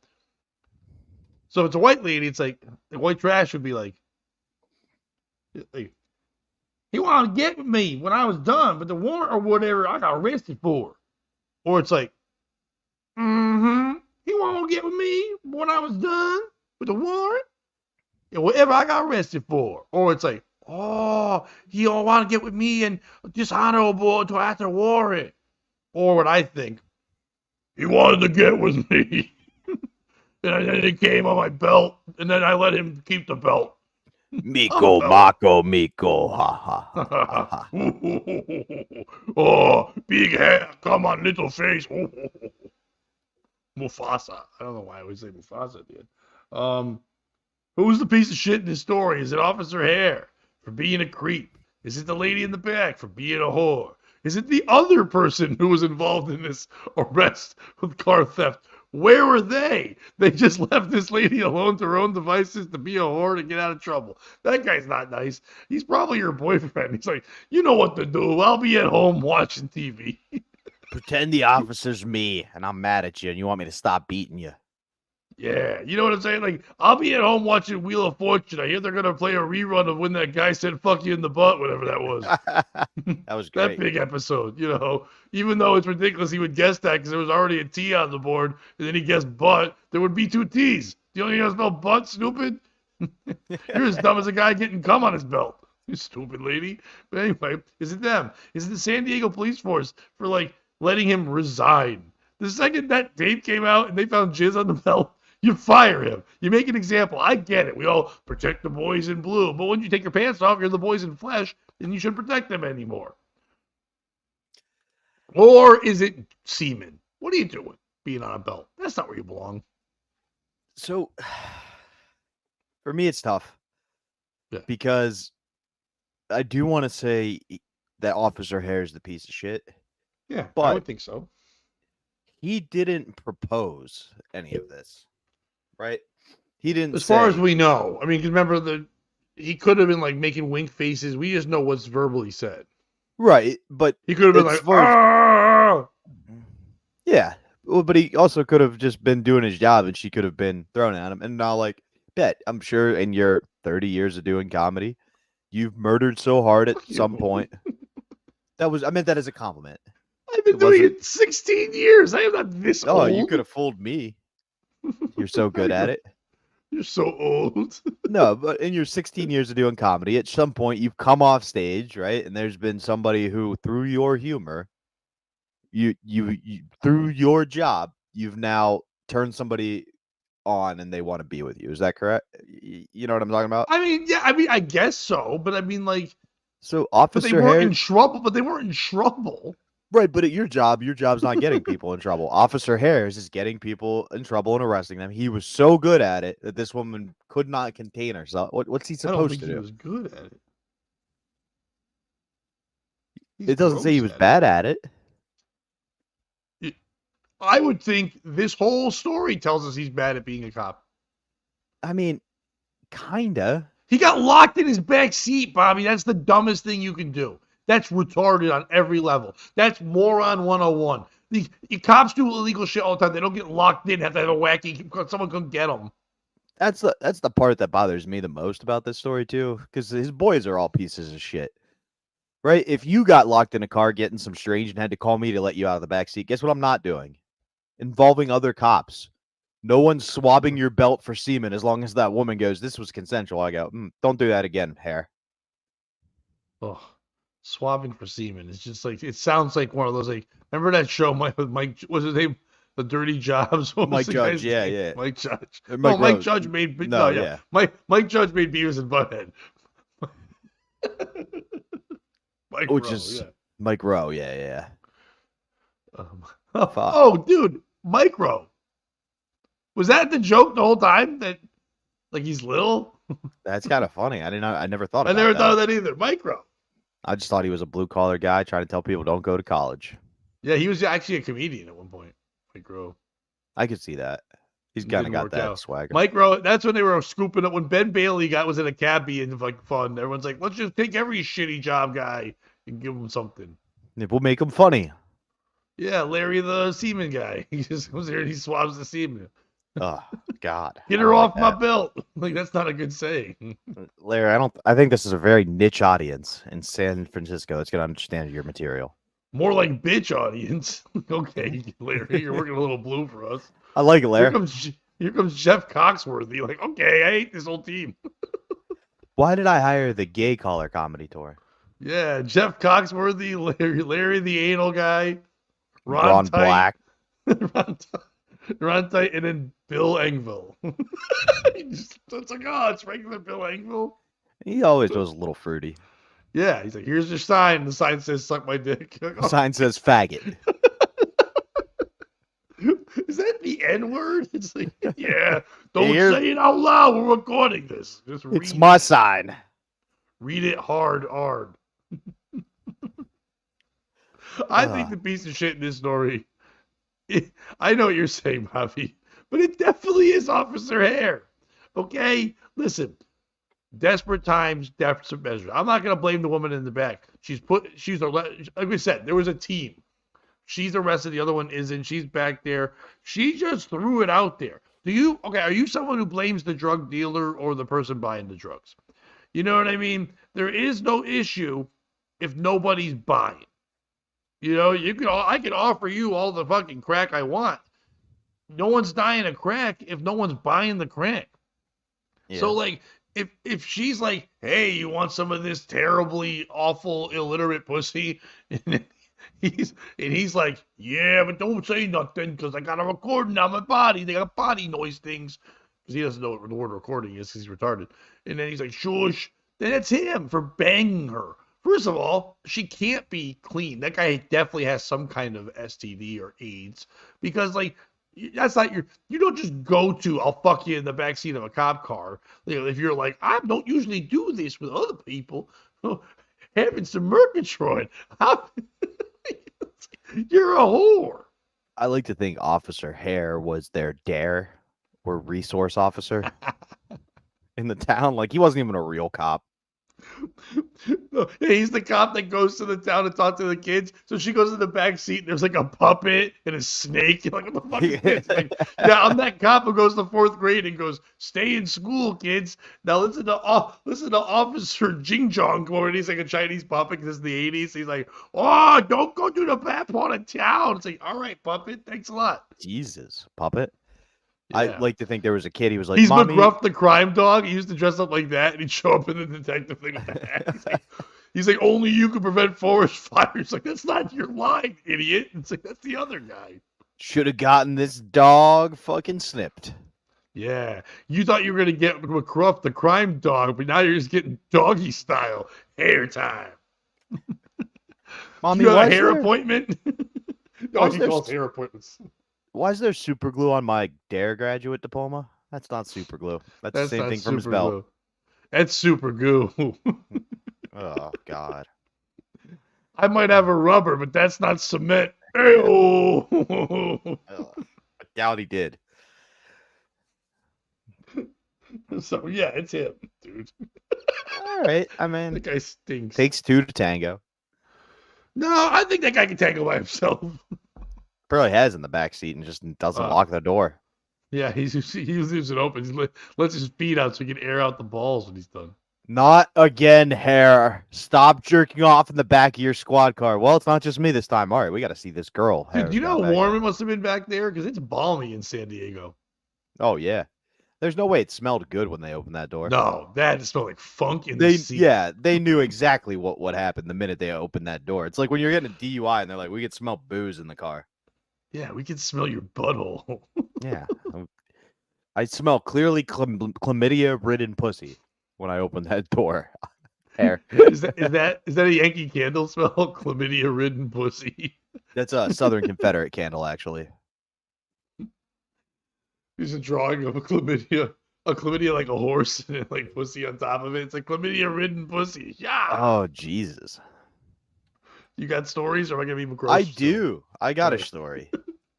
So if it's a white lady, it's like the white trash would be like he wanted to get with me when I was done with the warrant or whatever I got arrested for. Or it's like, he wanted to get with me when I was done with the warrant and whatever I got arrested for. Or it's like, oh, he don't want to get with me and dishonorable until after warrant. Or what I think, he wanted to get with me. And then he came on my belt, and then I let him keep the belt. Miko, Mako, Miko, ha ha. Ha, ha. Oh, big hair, come on, little face. Mufasa. I don't know why I always say Mufasa, dude. Who's the piece of shit in this story? Is it Officer Hare for being a creep? Is it the lady in the back for being a whore? Is it the other person who was involved in this arrest with car theft? Where were they? They just left this lady alone to her own devices to be a whore to get out of trouble. That guy's not nice. He's probably your boyfriend. He's like, you know what to do. I'll be at home watching TV. Pretend the officer's me, and I'm mad at you, and you want me to stop beating you. Yeah, you know what I'm saying? Like, I'll be at home watching Wheel of Fortune. I hear they're going to play a rerun of when that guy said, fuck you in the butt, whatever that was. That was great. That big episode, you know. Even though it's ridiculous he would guess that because there was already a T on the board, and then he guessed butt, there would be two T's. Do you only know spell butt, stupid? You're as dumb as a guy getting cum on his belt. You stupid lady. But anyway, is it them? Is it the San Diego Police Force for, like, letting him resign? The second that tape came out and they found jizz on the belt, you fire him. You make an example. I get it. We all protect the boys in blue. But when you take your pants off, you're the boys in flesh, and you shouldn't protect them anymore. Or is it semen? What are you doing being on a belt? That's not where you belong. So, for me, it's tough. Yeah. Because I do want to say that Officer Hare is the piece of shit. Yeah, but I would think so. He didn't propose any of this. Right? He didn't. As far as we know, I mean, remember he could have been like making wink faces. We just know what's verbally said. Right, but he could have been like, ah! Yeah, well, but he also could have just been doing his job, and she could have been thrown at him. And now, like, I'm sure in your 30 years of doing comedy, you've murdered so hard at some point. I meant that as a compliment. I've been doing it 16 years. I am not this old. Oh, you could have fooled me. You're so good at it. You're so old. No, but in your 16 years of doing comedy, at some point you've come off stage, right? And there's been somebody who, through your humor, you through your job, you've now turned somebody on and they want to be with you. Is that correct? You know what I'm talking about? I mean, yeah, I guess so, but I mean, like, so Officer Hare, they weren't in trouble. Right, but at your job's not getting people in trouble. Officer Harris is getting people in trouble and arresting them. He was so good at it that this woman could not contain herself. What's he supposed to do? He was good at it. It doesn't say he was at bad at it. I would think this whole story tells us he's bad at being a cop. I mean, kinda. He got locked in his back seat, Bobby. That's the dumbest thing you can do. That's retarded on every level. That's moron 101. The cops do illegal shit all the time. They don't get locked in, have to have a wacky, someone couldn't get them. That's the part that bothers me the most about this story too, because his boys are all pieces of shit. Right? If you got locked in a car getting some strange and had to call me to let you out of the back seat, guess what I'm not doing? Involving other cops. No one's swabbing your belt for semen as long as that woman goes, this was consensual. I go, don't do that again, hair. Oh, swabbing for semen. It's just like, it sounds like one of those, like, remember that show, Mike, what's his name? The Dirty Jobs? Mike Judge, yeah. Mike Judge. Mike Judge made, yeah. Mike Judge made Beavis and Butthead. Mike Rowe, yeah. Dude, Mike Rowe. Was that the joke the whole time? That, like, he's little? That's kind of funny. I never thought of that either. Mike Rowe. I just thought he was a blue-collar guy trying to tell people don't go to college. Yeah, he was actually a comedian at one point. Mike Rowe. I could see that. He's kind of got that swagger. Mike Rowe, that's when they were scooping up. When Ben Bailey was in a cab being like fun, everyone's like, let's just take every shitty job guy and give him something. We'll make him funny. Yeah, Larry the semen guy. He just goes there and he swabs the semen. Oh, God. Get her off my belt. Like, that's not a good saying. Larry, I think this is a very niche audience in San Francisco that's going to understand your material. More like bitch audience. Okay, Larry, you're working a little blue for us. I like it, Larry. Here comes Jeff Coxworthy. Like, okay, I hate this whole team. Why did I hire the gay caller comedy tour? Yeah, Jeff Coxworthy, Larry the anal guy, Ron Black. Ron Tight, and then Bill Engvall. It's like, it's regular Bill Engvall. He always was a little fruity. Yeah, he's like, here's your sign. The sign says, suck my dick. The sign says, faggot. Is that the N-word? It's like, yeah, don't say it out loud. We're recording this. Just read it's my sign. Read it hard. I think the piece of shit in this story, I know what you're saying, Bobby, but it definitely is Officer Hare. Okay? Listen. Desperate times, desperate measures. I'm not going to blame the woman in the back. Like we said, there was a team. She's arrested. The other one isn't. She's back there. She just threw it out there. Are you someone who blames the drug dealer or the person buying the drugs? You know what I mean? There is no issue if nobody's buying. You know, I can offer you all the fucking crack I want. No one's dying of crack if no one's buying the crack. Yeah. So, like, if she's like, hey, you want some of this terribly awful illiterate pussy? And he's like, yeah, but don't say nothing because I got a recording on my body. They got body noise things because he doesn't know what the word recording is because he's retarded. And then he's like, shush. Then it's him for banging her. First of all, she can't be clean. That guy definitely has some kind of STD or AIDS because, like, that's not you don't just go to, I'll fuck you in the backseat of a cop car. You know, if you're like, I don't usually do this with other people. Having some Murgatroyd. You're a whore. I like to think Officer Hare was their dare or resource officer in the town. Like, he wasn't even a real cop. No, he's the cop that goes to the town to talk to the kids. So she goes in the back seat and there's like a puppet and a snake. You're like, what the fuck is this? Like, yeah, I'm that cop who goes to 4th grade and goes, stay in school, kids. Now listen to Officer Jing Jong come over and he's like a Chinese puppet because it's the 80s. He's like, oh, don't go to the bad part of town. It's like, all right, puppet, thanks a lot. Jesus, puppit. Yeah. I like to think there was a kid. He was like, he's Mommy. McGruff the crime dog. He used to dress up like that, and he'd show up in the detective thing with the hat. He's like, only you can prevent forest fires. Like, that's not your line, idiot. It's like, that's the other guy. Should have gotten this dog fucking snipped. Yeah, you thought you were gonna get McGruff the crime dog, but now you're just getting doggy style hair time. Mommy, you got a hair appointment? No, he calls hair appointments. Why is there super glue on my DARE graduate diploma? That's not super glue. That's the same thing from his belt. Glue. That's super goo. Oh, God. I might have a rubber, but that's not cement. Ew. I doubt he did. So yeah, it's him, dude. All right. I That mean, guy stinks. takes two to tango. No, I think that guy can tangle by himself. Probably has in the back seat and just doesn't lock the door. Yeah, he leaves it open. He lets his feet out so he can air out the balls when he's done. Not again, hair. Stop jerking off in the back of your squad car. Well, it's not just me this time. All right, we got to see this girl. Dude, do you know how warm it must have been back there? Because it's balmy in San Diego. Oh, yeah. There's no way it smelled good when they opened that door. No, that smelled like funk in the seat. Yeah, they knew exactly what happened the minute they opened that door. It's like when you're getting a DUI and they're like, we could smell booze in the car. Yeah, we can smell your butthole. Yeah. I smell clearly chlamydia-ridden pussy when I open that door. Hair. Is that a Yankee Candle smell? Chlamydia-ridden pussy. That's a Southern Confederate candle, actually. There's a drawing of a chlamydia like a horse and like pussy on top of it. It's a chlamydia-ridden pussy. Yeah. Oh, Jesus. You got stories, or am I gonna be gross? I do. I got a story.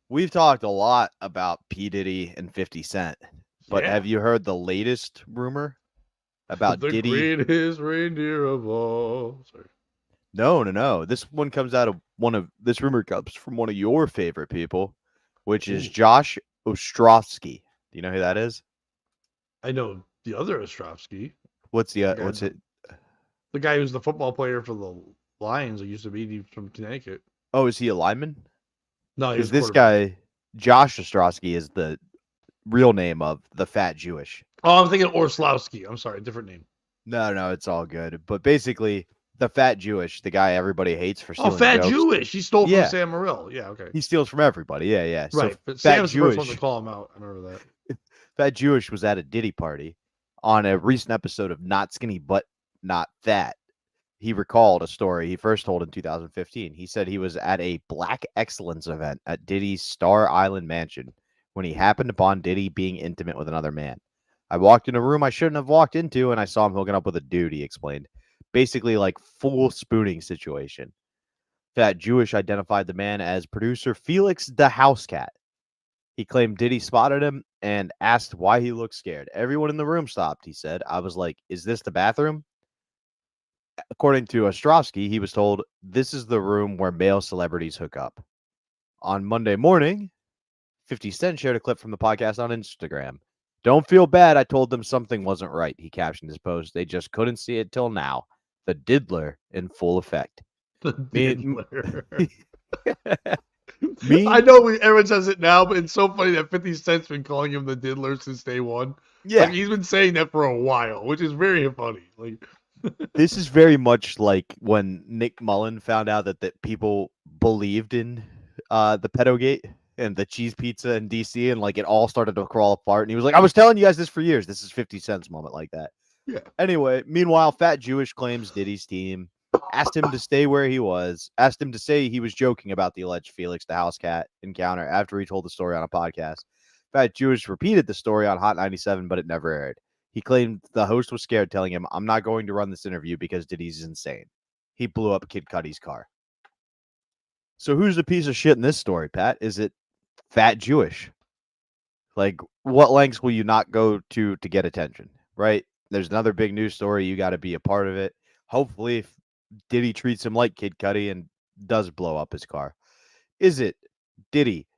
We've talked a lot about P. Diddy and 50 Cent, but have you heard the latest rumor about the Diddy? The greatest reindeer of all. Sorry. No. This one comes out of this rumor comes from one of your favorite people, which is Josh Ostrovsky. Do you know who that is? I know the other Ostrovsky. What's it? The guy who's the football player for the Lions. It used to be from Connecticut. Oh, is he a lineman? No, because this guy, Josh Ostrowski, is the real name of the fat Jewish. Oh, I'm thinking Orslowski. I'm sorry, different name. No, it's all good. But basically, the fat Jewish, the guy everybody hates for stealing. Oh, fat jokes. Jewish. He stole from Sam Morril. Yeah, okay. He steals from everybody. Yeah. Right, so but Sam's the first one to call him out. I remember that. Fat Jewish was at a Diddy party on a recent episode of Not Skinny But Not Fat. He recalled a story he first told in 2015. He said he was at a Black Excellence event at Diddy's Star Island mansion when he happened upon Diddy being intimate with another man. I walked in a room I shouldn't have walked into, and I saw him hooking up with a dude, he explained. Basically, like full spooning situation. Fat Jewish identified the man as producer Felix the House Cat. He claimed Diddy spotted him and asked why he looked scared. Everyone in the room stopped, he said. I was like, is this the bathroom? According to Ostrovsky, he was told, this is the room where male celebrities hook up. On Monday morning, 50 Cent shared a clip from the podcast on Instagram. Don't feel bad. I told them something wasn't right, he captioned his post. They just couldn't see it till now. The diddler in full effect. The diddler. I know everyone says it now, but it's so funny that 50 Cent's been calling him the diddler since day one. Yeah. Like, he's been saying that for a while, which is very funny. Like, this is very much like when Nick Mullen found out that people believed in the Pedogate and the cheese pizza in DC, and like it all started to crawl apart. And he was like, I was telling you guys this for years. This is 50 Cent's moment like that. Yeah. Anyway, meanwhile, Fat Jewish claims Diddy's team asked him to stay where he was, asked him to say he was joking about the alleged Felix the House Cat encounter after he told the story on a podcast. Fat Jewish repeated the story on Hot 97, but it never aired. He claimed the host was scared, telling him, I'm not going to run this interview because Diddy's insane. He blew up Kid Cudi's car. So who's the piece of shit in this story, Pat? Is it Fat Jewish? Like, what lengths will you not go to get attention, right? There's another big news story. You got to be a part of it. Hopefully, if Diddy treats him like Kid Cudi and does blow up his car. Is it Diddy?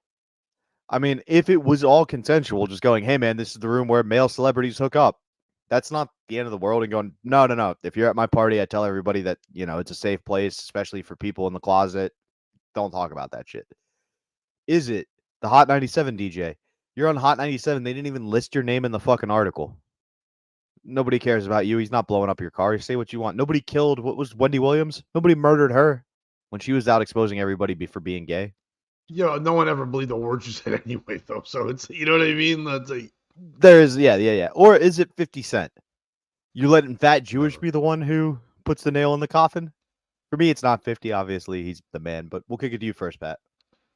I mean, if it was all consensual, just going, hey, man, this is the room where male celebrities hook up. That's not the end of the world. And going, no. If you're at my party, I tell everybody that, it's a safe place, especially for people in the closet. Don't talk about that shit. Is it the Hot 97 DJ? You're on Hot 97. They didn't even list your name in the fucking article. Nobody cares about you. He's not blowing up your car. You say what you want. Nobody killed, what was Wendy Williams? Nobody murdered her when she was out exposing everybody for being gay. Yeah, no one ever believed the words you said anyway, though. So it's, you know what I mean? That's like, there is, yeah. Or is it 50 Cent? You letting Fat Jewish be the one who puts the nail in the coffin? For me, it's not 50. Obviously, he's the man. But we'll kick it to you first, Pat.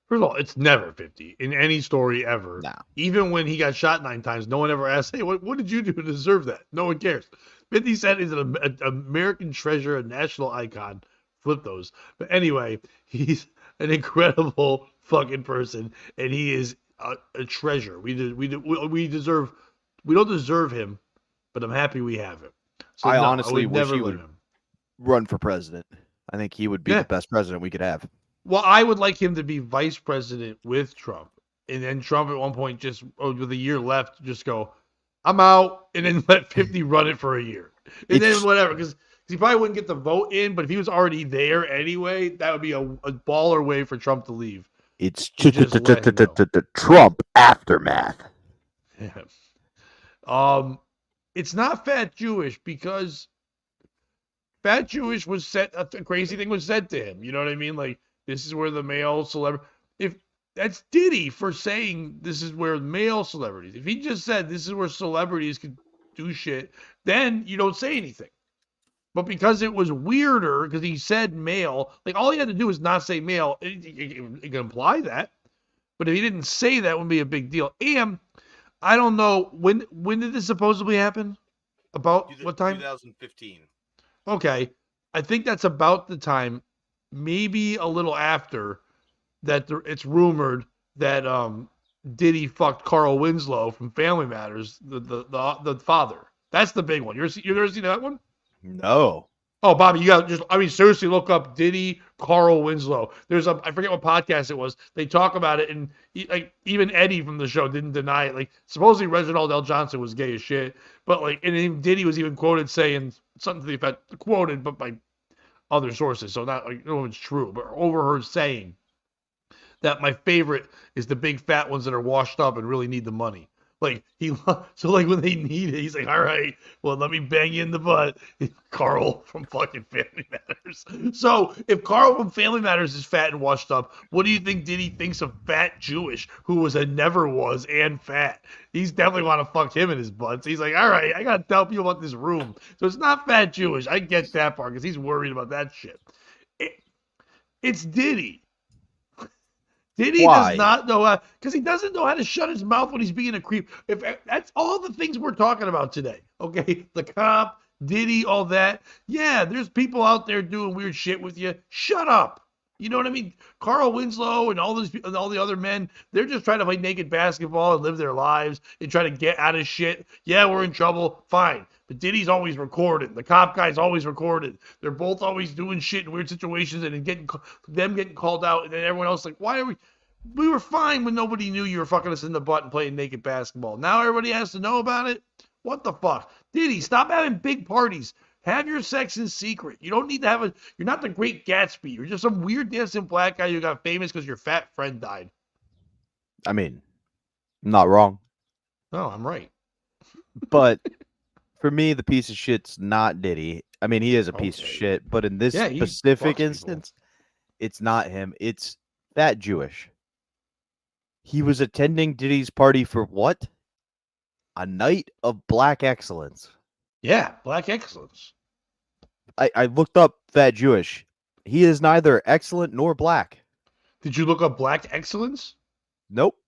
First of all, it's never 50 in any story ever. No. Even when he got shot 9 times, no one ever asked, hey, what did you do to deserve that? No one cares. 50 Cent is an American treasure, a national icon flip those. But anyway, he's an incredible fucking person, and he is a treasure. We deserve. We don't deserve him, but I'm happy we have him. So I no, I honestly would wish never he let would him. run for president. I think he would be Yeah. the best president we could have. Well, I would like him to be vice president with Trump, and then Trump at one point just with a year left, just go, I'm out, and then let 50 run it for a year, and then It's whatever, because he probably wouldn't get the vote in, but if he was already there anyway, that would be a baller way for Trump to leave. it's You just let him go. Trump aftermath. It's not fat Jewish because fat Jewish was said, a crazy thing was said to him. You know what I mean? Like, this is where the male celebrity. If that's Diddy for saying this is where male celebrities. If he just said this is where celebrities could do shit, then you don't say anything. But because it was weirder, because he said male, like all he had to do was not say male. It can imply that, but if he didn't say that, it wouldn't be a big deal. And I don't know when did this supposedly happen? About what time? 2015. Okay, I think that's about the time, maybe a little after that. It's rumored that Diddy fucked Carl Winslow from Family Matters, the father. That's the big one. You ever seen that one? No. Oh, Bobby, you got seriously look up Diddy Carl Winslow. I forget what podcast it was. They talk about it, and even Eddie from the show didn't deny it. Like supposedly Reginald L. Johnson was gay as shit, but and Diddy was even quoted saying something to the effect, quoted, but by other sources, so not no it's true, but overheard saying that my favorite is the big fat ones that are washed up and really need the money. Like when they need it, he's like, all right, well, let me bang you in the butt, Carl from fucking Family Matters. So if Carl from Family Matters is fat and washed up, what do you think Diddy thinks of fat Jewish who was a never was and fat? He's definitely want to fuck him in his butt. So he's like, all right, I gotta tell people about this room. So it's not fat Jewish. I get that part because he's worried about that shit. It's Diddy. Diddy does not know how, because he doesn't know how to shut his mouth when he's being a creep. If that's all the things we're talking about today, okay? The cop, Diddy, all that. Yeah, there's people out there doing weird shit with you. Shut up. You know what I mean? Carl Winslow and all the other men, they're just trying to play naked basketball and live their lives and try to get out of shit. Yeah, we're in trouble. Fine. But Diddy's always recorded. The cop guy's always recorded. They're both always doing shit in weird situations and getting called out. And then everyone else like, why are we? We were fine when nobody knew you were fucking us in the butt and playing naked basketball. Now everybody has to know about it? What the fuck? Diddy, stop having big parties. Have your sex in secret. You don't need to you're not the Great Gatsby. You're just some weird dancing black guy who got famous because your fat friend died. I mean, I'm not wrong. No, I'm right. But for me, the piece of shit's not Diddy. I mean, he is a piece of shit, but in this specific instance, it's not him. It's that Jewish. He was attending Diddy's party for what? A night of black excellence. Yeah, black excellence. I looked up Fat Jewish. He is neither excellent nor black. Did you look up black excellence? Nope.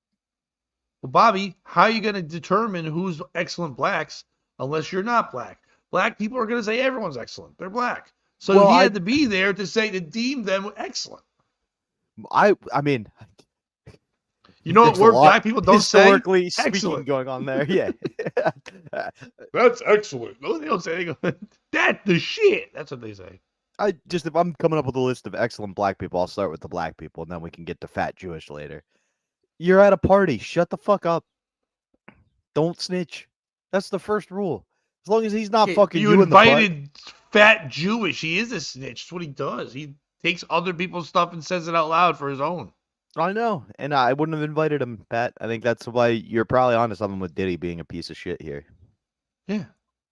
Well, Bobby, how are you going to determine who's excellent blacks unless you're not black? Black people are going to say everyone's excellent. They're black. So he had to be there to deem them excellent. I mean, you know what word black people don't say? Historically excellent. Speaking going on there, yeah. That's excellent. No, they don't say anything. That's the shit. That's what they say. If I'm coming up with a list of excellent black people, I'll start with the black people, and then we can get to fat Jewish later. You're at a party. Shut the fuck up. Don't snitch. That's the first rule. As long as he's not fucking you invited in the butt. Fat Jewish. He is a snitch. That's what he does. He takes other people's stuff and says it out loud for his own. I know, and I wouldn't have invited him, Pat. I think that's why you're probably onto something with Diddy being a piece of shit here. Yeah.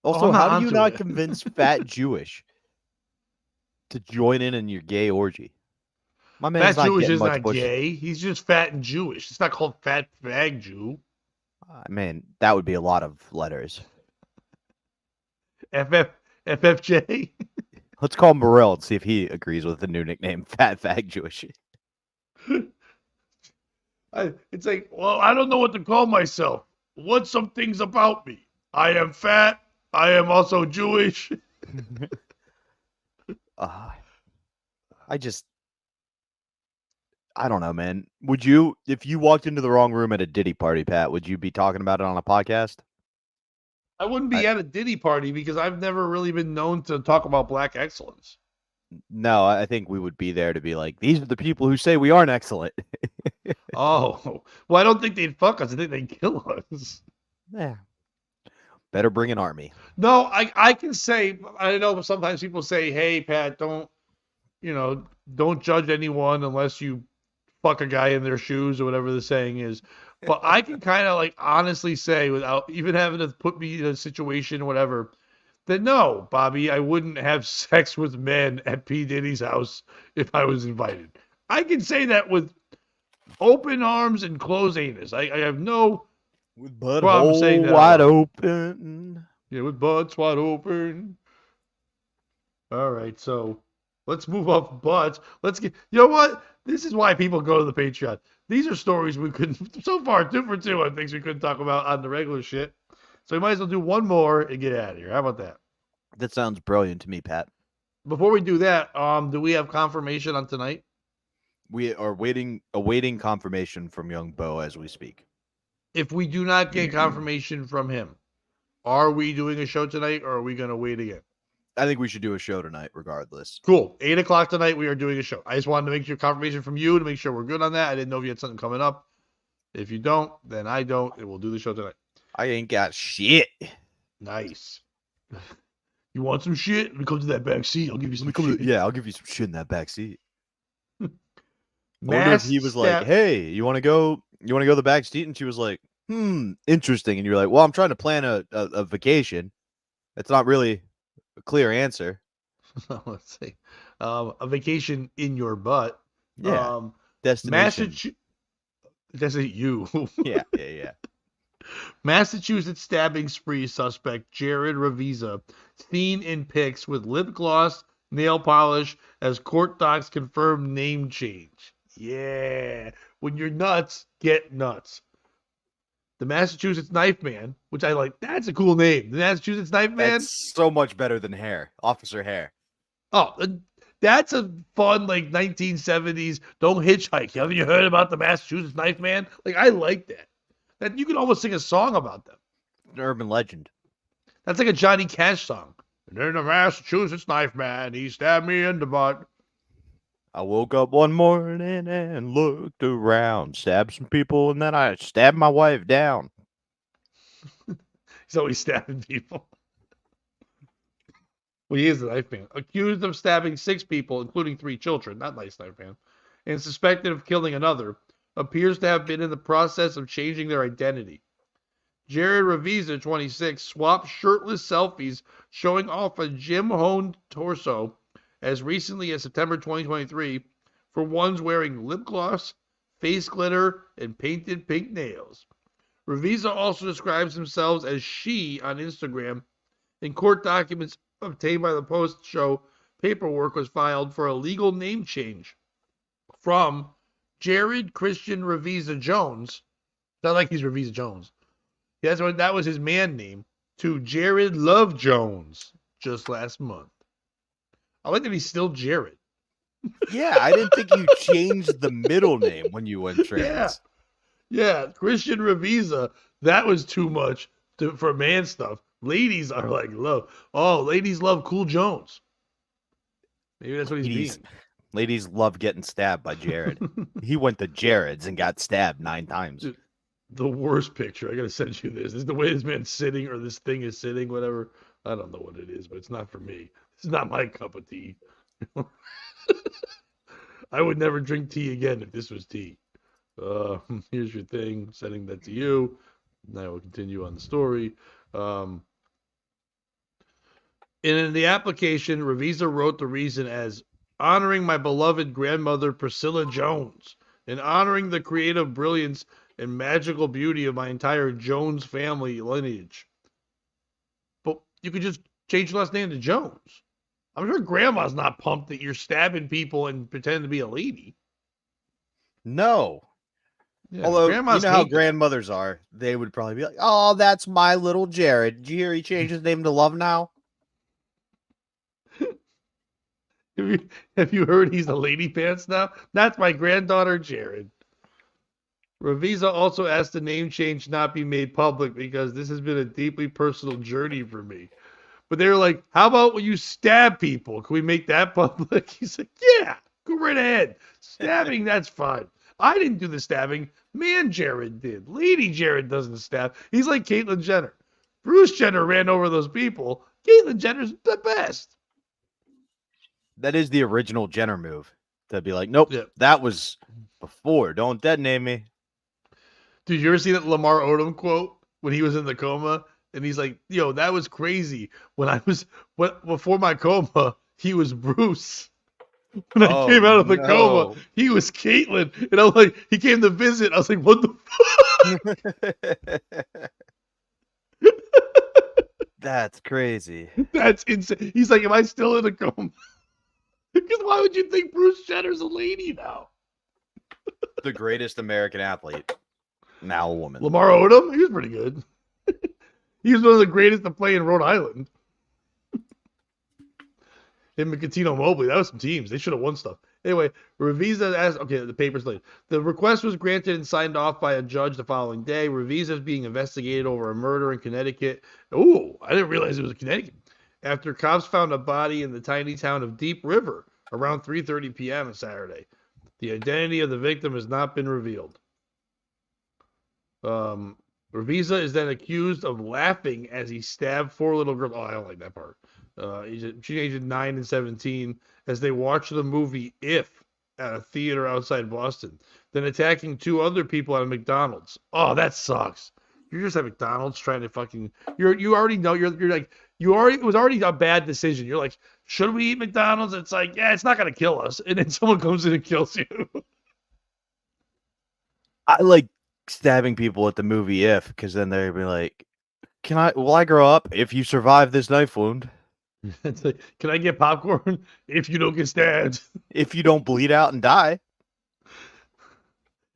Also, how do you not convince Fat Jewish to join in your gay orgy? My man's Fat Jewish is not pussy. gay. He's just fat and Jewish. It's not called Fat Fag Jew. I mean, that would be a lot of letters. FFJ. Let's call Morel and see if he agrees with the new nickname, Fat Fag Jewish. It's like, well, I don't know what to call myself. What's some things about me? I am fat. I am also Jewish. I don't know, man. Would you, if you walked into the wrong room at a Diddy party, Pat, would you be talking about it on a podcast? I wouldn't be at a Diddy party because I've never really been known to talk about black excellence. No, I think we would be there to be like, these are the people who say we aren't excellent. Oh, well, I don't think they'd fuck us. I think they'd kill us. Yeah. Better bring an army. No, I can say, I know sometimes people say, hey, Pat, don't judge anyone unless you fuck a guy in their shoes or whatever the saying is. But I can kind of like honestly say, without even having to put me in a situation, whatever, that no, Bobby, I wouldn't have sex with men at P. Diddy's house if I was invited. I can say that with open arms and closed anus. I have no with butt problem saying that wide open. Yeah, with butts wide open. All right, so let's move off butts. Let's get. You know what? This is why people go to the Patreon. These are stories we couldn't. So far, 2 for 2 on things we couldn't talk about on the regular shit. So we might as well do one more and get out of here. How about that? That sounds brilliant to me, Pat. Before we do that, do we have confirmation on tonight? We are awaiting confirmation from young Bo as we speak. If we do not get confirmation from him, are we doing a show tonight or are we going to wait again? I think we should do a show tonight regardless. Cool. 8 o'clock tonight, we are doing a show. I just wanted to make sure confirmation from you to make sure we're good on that. I didn't know if you had something coming up. If you don't, then I don't, and we'll do the show tonight. I ain't got shit. Nice. You want some shit? Let me come to that back seat. I'll give you some shit. Yeah, I'll give you some shit in that back seat. I wonder if he was like, hey, you want to go to the back seat? And she was like, interesting. And you're like, well, I'm trying to plan a vacation. It's not really a clear answer. Let's see. A vacation in your butt. Yeah. Destination. Massachusetts. That's you. Yeah. Massachusetts stabbing spree suspect Jared Ravisa seen in pics with lip gloss, nail polish as court docs confirm name change. Yeah. When you're nuts, get nuts. The Massachusetts Knife Man, which I like. That's a cool name. The Massachusetts Knife Man. That's so much better than Officer Hair. Oh, that's a fun, like, 1970s, don't hitchhike. Haven't you heard about the Massachusetts Knife Man? Like, I like that. That you can almost sing a song about them. An urban legend. That's like a Johnny Cash song. And then the Massachusetts Knife Man, he stabbed me in the butt. I woke up one morning and looked around, stabbed some people, and then I stabbed my wife down. He's always stabbing people. Well, he is the knife man. Accused of stabbing 6 people, including 3 children, not nice knife man, and suspected of killing another, appears to have been in the process of changing their identity. Jared Ravisa, 26, swapped shirtless selfies showing off a gym-honed torso as recently as September 2023 for ones wearing lip gloss, face glitter, and painted pink nails. Ravisa also describes himself as she on Instagram. In court documents obtained by the Post show, paperwork was filed for a legal name change from Jared Christian Ravisa Jones. Not like he's Ravisa Jones. That was his man name, to Jared Love Jones just last month. I like that he's still Jared. Yeah, I didn't think you changed the middle name when you went trans. Yeah, Christian Ravisa, that was too much for man stuff. Ladies are like, ladies love Cool Jones. Maybe that's what he's being. Ladies love getting stabbed by Jared. He went to Jared's and got stabbed 9 times. Dude, the worst picture. I gotta send you this. This is the way this man's sitting, or this thing is sitting, whatever. I don't know what it is, but it's not for me. It's not my cup of tea. I would never drink tea again if this was tea. Here's your thing. Sending that to you. Now we'll continue on the story. In the application, Ravisa wrote the reason as honoring my beloved grandmother Priscilla Jones and honoring the creative brilliance and magical beauty of my entire Jones family lineage. But you could just change your last name to Jones. I'm sure grandma's not pumped that you're stabbing people and pretending to be a lady. No. Yeah, although, you know how grandmothers are. They would probably be like, oh, that's my little Jared. Did you hear he changed his name to Love now? Have you heard he's a lady pants now? That's my granddaughter, Jared. Ravisa also asked the name change not be made public because this has been a deeply personal journey for me. But they were like, how about when you stab people? Can we make that public? He's like, yeah, go right ahead. Stabbing, that's fine. I didn't do the stabbing. Man Jared did. Lady Jared doesn't stab. He's like Caitlyn Jenner. Bruce Jenner ran over those people. Caitlyn Jenner's the best. That is the original Jenner move. To be like, nope, Yeah. that was before. Don't detonate me. Did you ever see that Lamar Odom quote when he was in the coma? And he's like, yo, that was crazy. Before my coma, he was Bruce. When I came out of the coma, he was Caitlyn. And I was like, he came to visit. I was like, what the fuck? That's crazy. That's insane. He's like, am I still in a coma? Because why would you think Bruce Jenner's a lady now? The greatest American athlete. Now a woman. Lamar Odom? He was pretty good. He was one of the greatest to play in Rhode Island. Him and Catino Mobley, that was some teams. They should have won stuff. Anyway, Ravisa asked, okay, the paper's late. The request was granted and signed off by a judge the following day. Ravisa is being investigated over a murder in Connecticut. Oh, I didn't realize it was in Connecticut. After cops found a body in the tiny town of Deep River around 3:30 p.m. on Saturday. The identity of the victim has not been revealed. Ravisa is then accused of laughing as he stabbed 4 little girls. Oh, I don't like that part. She aged 9 and 17 as they watched the movie If at a theater outside Boston, then attacking 2 other people at a McDonald's. Oh, that sucks. You're just at McDonald's trying to fucking. You already know you're like it was already a bad decision. You're like, should we eat McDonald's? It's like, yeah, it's not gonna kill us, and then someone comes in and kills you. I like stabbing people at the movie If, because then they'd be like, will I grow up if you survive this knife wound? It's like, can I get popcorn if you don't get stabbed? If you don't bleed out and die.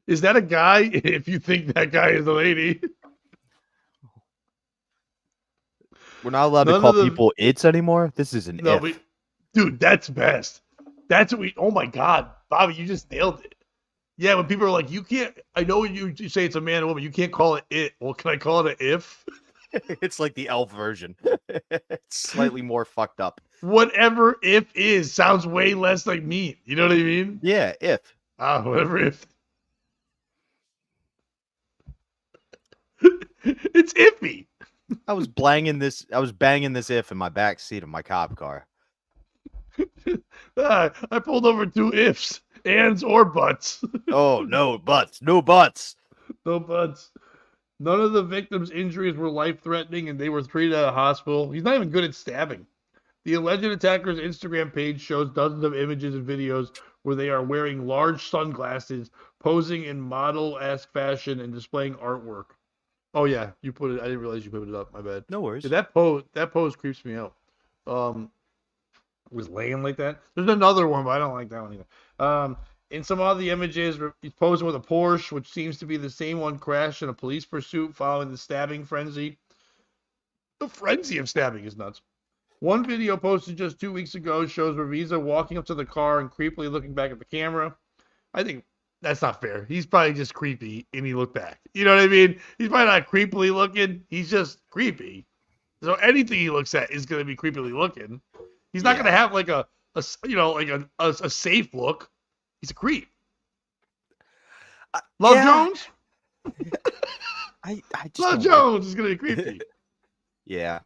Is that a guy? If you think that guy is a lady. We're not allowed to call people it's anymore. This is an if. Dude, that's best. That's what we. Oh my God, Bobby, you just nailed it. Yeah, when people are like, you can't. I know you say it's a man and woman. You can't call it it. Well, can I call it an if? It's like the elf version. It's slightly more fucked up. Whatever if is sounds way less like mean. You know what I mean? Yeah, if. Whatever if. It's iffy. I was banging this if in my back seat of my cop car. I pulled over 2 ifs, ands or buts. Oh, no buts. No buts. No buts. None of the victims' injuries were life-threatening, and they were treated at a hospital. He's not even good at stabbing. The alleged attacker's Instagram page shows dozens of images and videos where they are wearing large sunglasses, posing in model-esque fashion, and displaying artwork. Oh yeah, you put it. I didn't realize you put it up. My bad. No worries. Yeah, that pose creeps me out. Was laying like that. There's another one, but I don't like that one either. In some of the images, he's posing with a Porsche, which seems to be the same one crashed in a police pursuit following the stabbing frenzy. The frenzy of stabbing is nuts. One video posted just 2 weeks ago shows Ravisa walking up to the car and creepily looking back at the camera. I think that's not fair. He's probably just creepy and he looked back. You know what I mean? He's probably not creepily looking. He's just creepy. So anything he looks at is going to be creepily looking. He's not going to have like a safe look. He's a creep. Love Jones? I just Love Jones is going to be creepy. Yeah.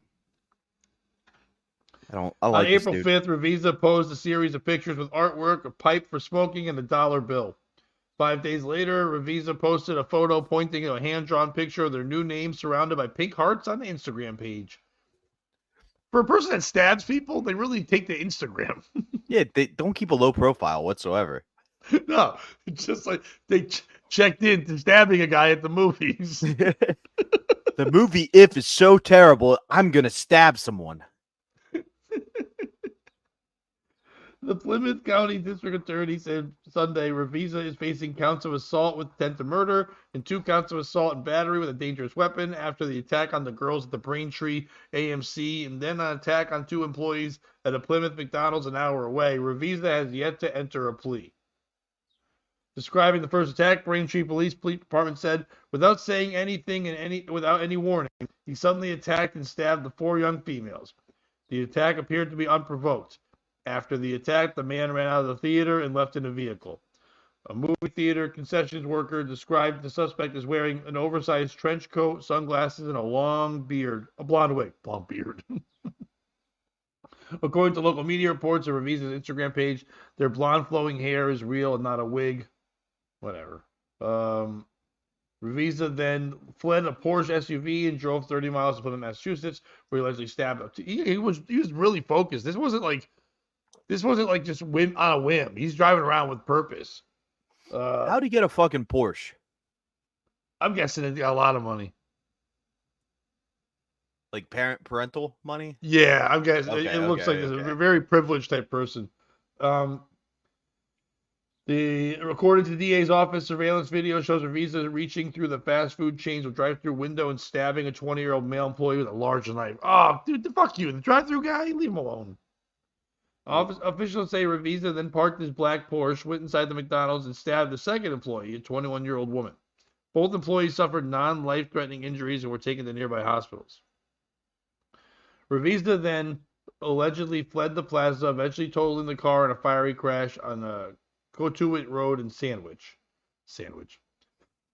I like On April 5th, Ravisa posed a series of pictures with artwork, a pipe for smoking, and a dollar bill. 5 days later, Ravisa posted a photo pointing to a hand-drawn picture of their new name surrounded by pink hearts on the Instagram page. For a person that stabs people, they really take to Instagram. Yeah, they don't keep a low profile whatsoever. No, it's just like they checked in to stabbing a guy at the movies. The movie If is so terrible, I'm going to stab someone. The Plymouth County District Attorney said Sunday Revisa is facing counts of assault with intent to murder and 2 counts of assault and battery with a dangerous weapon after the attack on the girls at the Braintree AMC and then an attack on 2 employees at a Plymouth McDonald's an hour away. Revisa has yet to enter a plea. Describing the first attack, Braintree Police Department said, without saying anything and without any warning, he suddenly attacked and stabbed the 4 young females. The attack appeared to be unprovoked. After the attack, the man ran out of the theater and left in a vehicle. A movie theater concessions worker described the suspect as wearing an oversized trench coat, sunglasses, and a blonde wig. According to local media reports and Revisa's Instagram page, their blonde flowing hair is real and not a wig. Whatever. Revisa then fled a Porsche SUV and drove 30 miles to Plymouth, Massachusetts, where he allegedly stabbed. He was really focused. This wasn't like just on a whim. He's driving around with purpose. How'd he get a fucking Porsche? I'm guessing he got a lot of money. Like parental money? Yeah, I'm guessing. It looks like a very privileged type person. According to the DA's office, surveillance video shows Revisa reaching through the fast food chain's drive-through window and stabbing a 20-year-old male employee with a large knife. Oh, dude, fuck you. The drive-through guy? Leave him alone. Officials say Revisa then parked his black Porsche, went inside the McDonald's, and stabbed the second employee, a 21-year-old woman. Both employees suffered non-life-threatening injuries and were taken to nearby hospitals. Revisa then allegedly fled the plaza, eventually totaling the car in a fiery crash on Cotuit Road in Sandwich.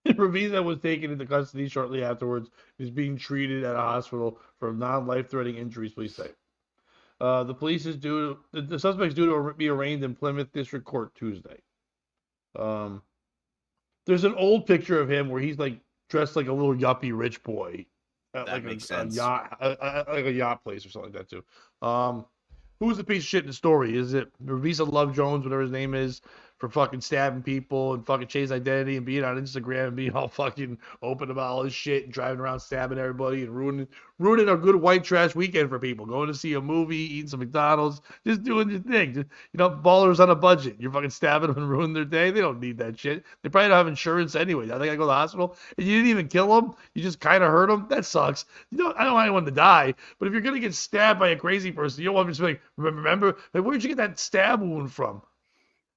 Revisa was taken into custody shortly afterwards. He was being treated at a hospital for non-life-threatening injuries, police say. The suspect is due to be arraigned in Plymouth District Court Tuesday. There's an old picture of him where he's like dressed like a little yuppie rich boy at that makes sense. Like a yacht place or something like that too. Who's the piece of shit in the story? Is it Revisa Love Jones, whatever his name is, for fucking stabbing people and fucking changing identity and being on Instagram and being all fucking open about all this shit and driving around stabbing everybody and ruining a good white trash weekend for people, going to see a movie, eating some McDonald's, just doing your thing. Just, ballers on a budget. You're fucking stabbing them and ruining their day. They don't need that shit. They probably don't have insurance anyway. I think I go to the hospital and you didn't even kill them. You just kind of hurt them. That sucks. I don't want anyone to die, but if you're going to get stabbed by a crazy person, you don't want to just be like, remember, like, where'd you get that stab wound from?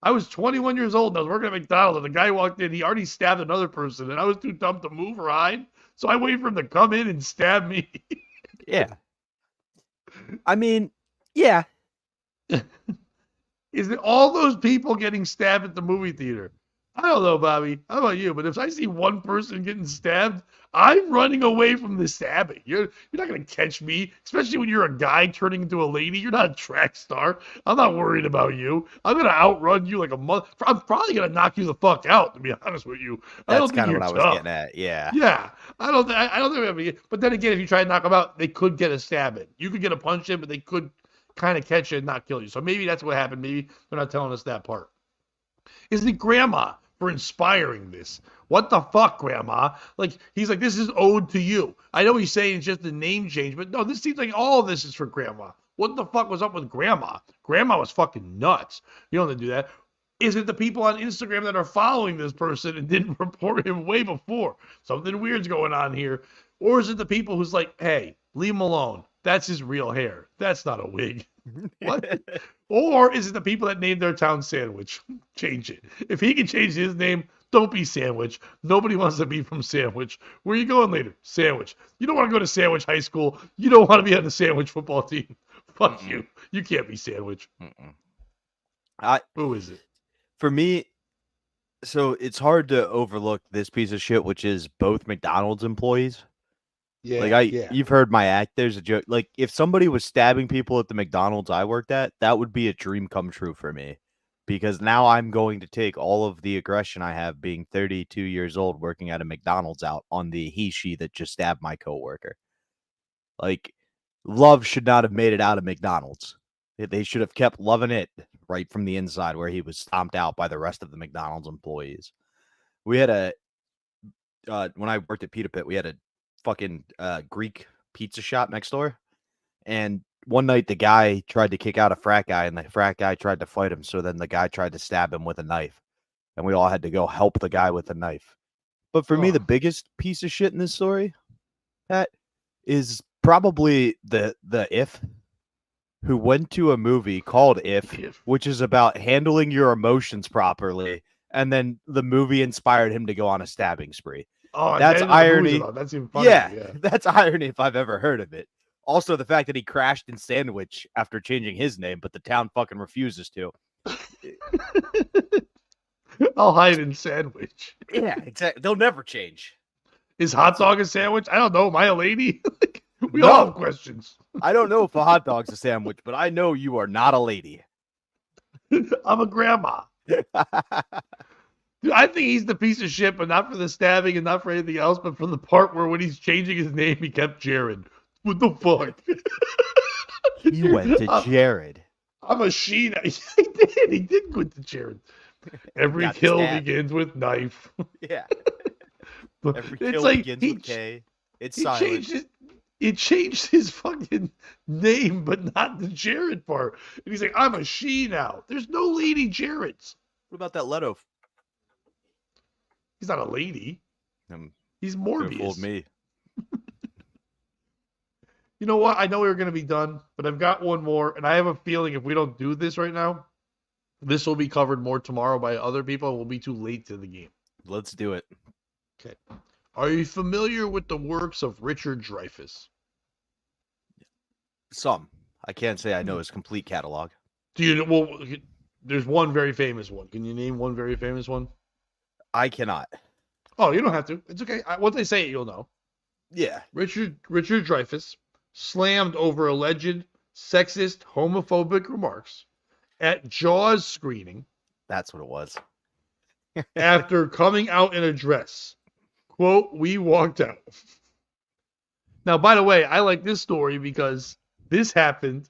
I was 21 years old and I was working at McDonald's and the guy walked in, he already stabbed another person and I was too dumb to move or hide. So I waited for him to come in and stab me. Yeah. I mean, yeah. Is it all those people getting stabbed at the movie theater? I don't know, Bobby. How about you? But if I see one person getting stabbed, I'm running away from the stabbing. You're not going to catch me, especially when you're a guy turning into a lady. You're not a track star. I'm not worried about you. I'm going to outrun you like a mother. I'm probably going to knock you the fuck out, to be honest with you. That's kind of what I was getting at. Yeah. Yeah. I don't think. But then again, if you try to knock them out, they could get a stab in. You could get a punch in, but they could kind of catch you and not kill you. So maybe that's what happened. Maybe they're not telling us that part. Is it grandma for inspiring this? What the fuck, grandma? Like, he's like, this is owed to you. I know he's saying it's just a name change, but no, this seems like all of this is for grandma. What the fuck was up with grandma? Grandma was fucking nuts. You don't have to do that. Is it the people on Instagram that are following this person and didn't report him way before? Something weird's going on here. Or is it the people who's like, hey, leave him alone. That's his real hair. That's not a wig. What? Or is it the people that named their town Sandwich? Change it. If he can change his name, don't be Sandwich. Nobody wants to be from Sandwich. Where are you going later? Sandwich. You don't want to go to Sandwich High School. You don't want to be on the Sandwich football team. Fuck you. You can't be Sandwich. Who is it? For me, so it's hard to overlook this piece of shit, which is both McDonald's employees. Yeah, you've heard my act. There's a joke. Like, if somebody was stabbing people at the McDonald's I worked at, that would be a dream come true for me. Because now I'm going to take all of the aggression I have being 32 years old working at a McDonald's out on the she that just stabbed my coworker. Like, love should not have made it out of McDonald's. They should have kept loving it right from the inside where he was stomped out by the rest of the McDonald's employees. We had when I worked at Pita Pit, we had a fucking Greek pizza shop next door, and one night the guy tried to kick out a frat guy, and the frat guy tried to fight him. So then the guy tried to stab him with a knife, and we all had to go help the guy with the knife. But for me, the Oh, biggest piece of shit in this story, Pat, is probably the If, who went to a movie called If, if. which is about handling your emotions properly, and then the movie inspired him to go on a stabbing spree. Oh, at the That's end of the movie, irony. though. That's even funnier. Yeah, Yeah. that's irony if I've ever heard of it. Also, the fact that he crashed in Sandwich after changing his name, but the town fucking refuses to. I'll hide in sandwich. Yeah, exactly. They'll never change. Is hot dog a sandwich? I don't know. Am I a lady? We No. all have questions. I don't know if a hot dog's a sandwich, but I know you are not a lady. I'm a grandma. Dude, I think he's the piece of shit, but not for the stabbing and not for anything else, but for the part where when he's changing his name, he kept Jared. What the fuck? He went to Jared. I'm a she now. He did go to Jared. Every Got kill stabbed. begins with knife. Yeah. But Every it's kill like begins he, with K. It's he silent. changed his fucking name, but not the Jared part. And he's like, I'm a she now. There's no lady Jareds. What about that Leto? He's not a lady. He's Could have fooled Morbius. me. You know what? I know we were going to be done, but I've got one more, and I have a feeling if we don't do this right now, this will be covered more tomorrow by other people, and we'll be too late to the game. Let's do it. Okay. Are you familiar with the works of Richard Dreyfus? Some. I can't say I know his complete catalog. Do you know? Well, there's one very famous one. Can you name one very famous one? I cannot. Oh, you don't have to. It's okay. Once I say it, you'll know. Yeah. Richard Dreyfus slammed over alleged sexist, homophobic remarks at Jaws screening That's what it was. after coming out in a dress. Quote, we walked out. Now, by the way, I like this story because this happened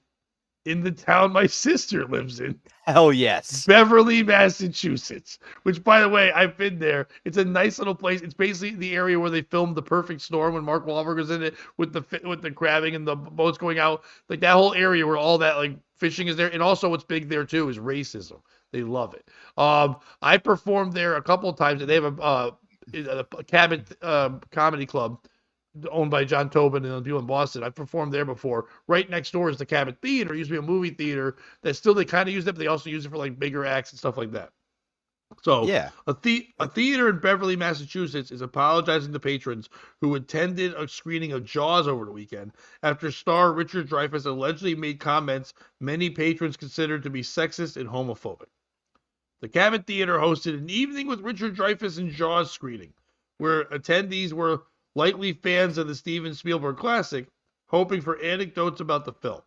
in the town my sister lives in, Hell yes. Beverly, Massachusetts, which, by the way, I've been there. It's a nice little place. It's basically the area where they filmed The Perfect Storm when Mark Wahlberg was in it with the crabbing and the boats going out. Like that whole area where all that like fishing is there. And also what's big there too is racism. They love it. I performed there a couple of times, and they have a cabin comedy club owned by John Tobin and people in Boston. I've performed there before. Right next door is the Cabot Theater. It used to be a movie theater that still they kind of use it, but they also use it for like bigger acts and stuff like that. So Yeah. a theater in Beverly, Massachusetts is apologizing to patrons who attended a screening of Jaws over the weekend after star Richard Dreyfuss allegedly made comments many patrons considered to be sexist and homophobic. The Cabot Theater hosted an evening with Richard Dreyfuss and Jaws screening, where attendees were likely fans of the Steven Spielberg classic, hoping for anecdotes about the film.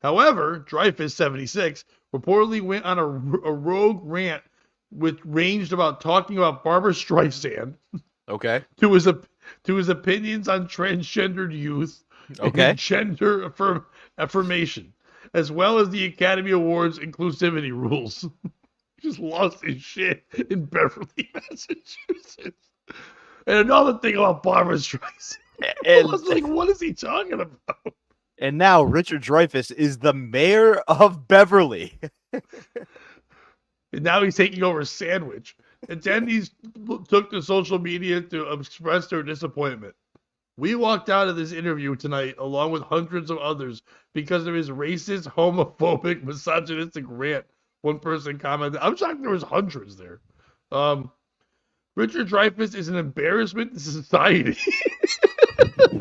However, Dreyfus, 76, reportedly went on a rogue rant which ranged about talking about Barbara Streisand Okay. to his opinions on transgendered youth Okay. and gender affirmation, as well as the Academy Awards inclusivity rules. He just lost his shit in Beverly, Massachusetts. And another thing about Barbara Streisand. I was like, what is he talking about? And now Richard Dreyfuss is the mayor of Beverly. And now he's taking over Sandwich. Attendees took to social media to express their disappointment. We walked out of this interview tonight along with hundreds of others because of his racist, homophobic, misogynistic rant. One person commented. I'm shocked there was hundreds there. Richard Dreyfuss is an embarrassment to society.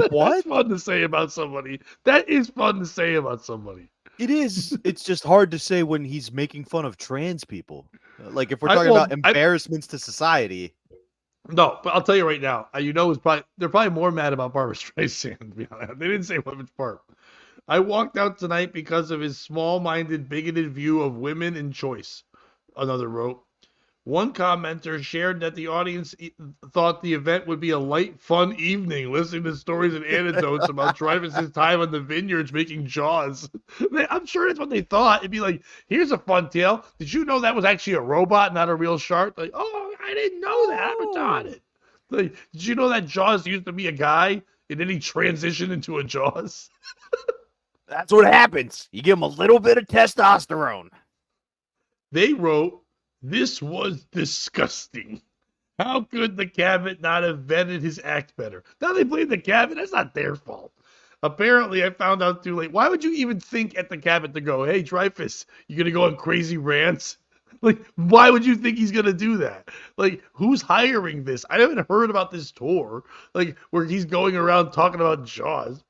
What? That's fun to say about somebody. That is fun to say about somebody. It is. It's just hard to say when he's making fun of trans people. Like if we're talking about embarrassments to society. No, but I'll tell you right now. They're probably more mad about Barbara Streisand. To be honest, they didn't say which part. I walked out tonight because of his small-minded, bigoted view of women and choice. Another wrote. One commenter shared that the audience thought the event would be a light, fun evening, listening to stories and anecdotes about Dreyfuss's time on the vineyards making Jaws. I'm sure that's what they thought. It'd be like, here's a fun tale. Did you know that was actually a robot, not a real shark? Like, oh, I didn't know that. I haven't taught it. Like, did you know that Jaws used to be a guy and then he transitioned into a Jaws? That's what happens. You give him a little bit of testosterone. They wrote, "This was disgusting. How could the cabinet not have vetted his act better?" Now they blame the cabinet. That's not their fault. Apparently, I found out too late. Why would you even think at the cabinet to go, "Hey, Dreyfus, you gonna go on crazy rants"? Like, why would you think he's gonna do that? Like, who's hiring this? I haven't heard about this tour, like where he's going around talking about Jaws.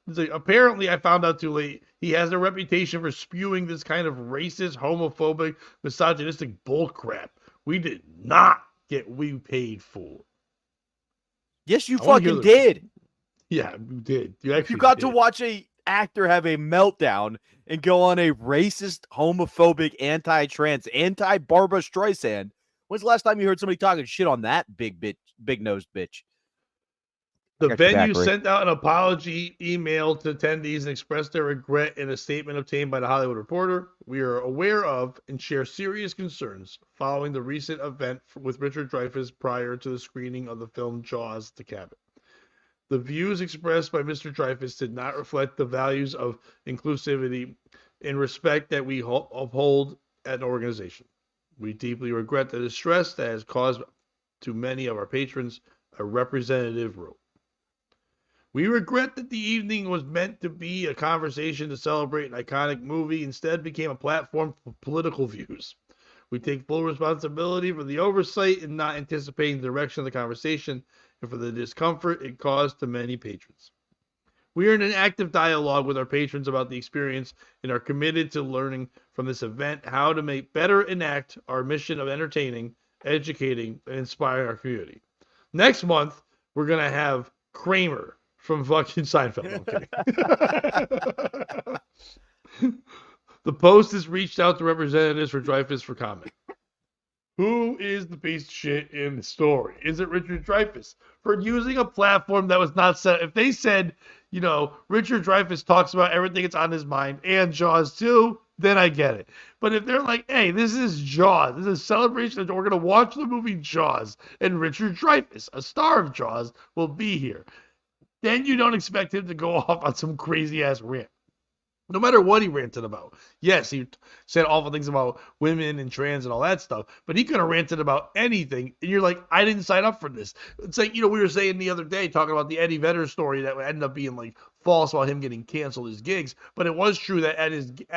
It's like, apparently, I found out too late. He has a reputation for spewing this kind of racist, homophobic, misogynistic bullcrap. We did not get we paid for. Yes, you I wanna hear fucking the- did. Yeah, you did. You actually You got did. to watch a actor have a meltdown and go on a racist, homophobic, anti-trans, anti-Barbara Streisand. When's the last time you heard somebody talking shit on that big-nosed bitch? The Got your venue back, Rick. sent out an apology email to attendees and expressed their regret in a statement obtained by the Hollywood Reporter. "We are aware of and share serious concerns following the recent event with Richard Dreyfuss prior to the screening of the film Jaws: The Cabin. The views expressed by Mr. Dreyfus did not reflect the values of inclusivity and respect that we uphold at an organization. We deeply regret the distress that has caused to many of our patrons," a representative wrote. "We regret that the evening was meant to be a conversation to celebrate an iconic movie, instead became a platform for political views. We take full responsibility for the oversight in not anticipating the direction of the conversation and for the discomfort it caused to many patrons. We are in an active dialogue with our patrons about the experience and are committed to learning from this event how to make better enact our mission of entertaining, educating, and inspiring our community." Next month, we're going to have Kramer from fucking Seinfeld. No, I'm kidding. The Post has reached out to representatives for Dreyfus for comment. Who is the piece of shit in the story? Is it Richard Dreyfuss for using a platform that was not set? If they said, Richard Dreyfuss talks about everything that's on his mind and Jaws too, then I get it. But if they're like, "Hey, this is Jaws. This is a celebration that we're going to watch the movie Jaws, and Richard Dreyfuss, a star of Jaws, will be here," then you don't expect him to go off on some crazy ass rant. No matter what he ranted about. Yes, he said awful things about women and trans and all that stuff, but he could have ranted about anything. And you're like, I didn't sign up for this. It's like, we were saying the other day, talking about the Eddie Vedder story that ended up being like false about him getting canceled his gigs. But it was true that at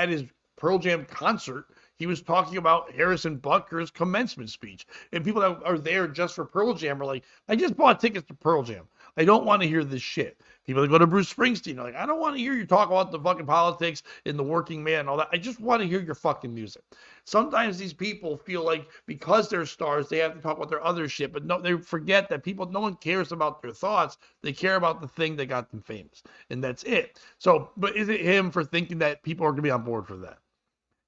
his Pearl Jam concert, he was talking about Harrison Butker's commencement speech. And people that are there just for Pearl Jam are like, I just bought tickets to Pearl Jam. I don't want to hear this shit. People that go to Bruce Springsteen are like, I don't want to hear you talk about the fucking politics and the working man and all that. I just want to hear your fucking music. Sometimes these people feel like because they're stars, they have to talk about their other shit. But no, they forget that no one cares about their thoughts. They care about the thing that got them famous. And that's it. So, but is it him for thinking that people are going to be on board for that?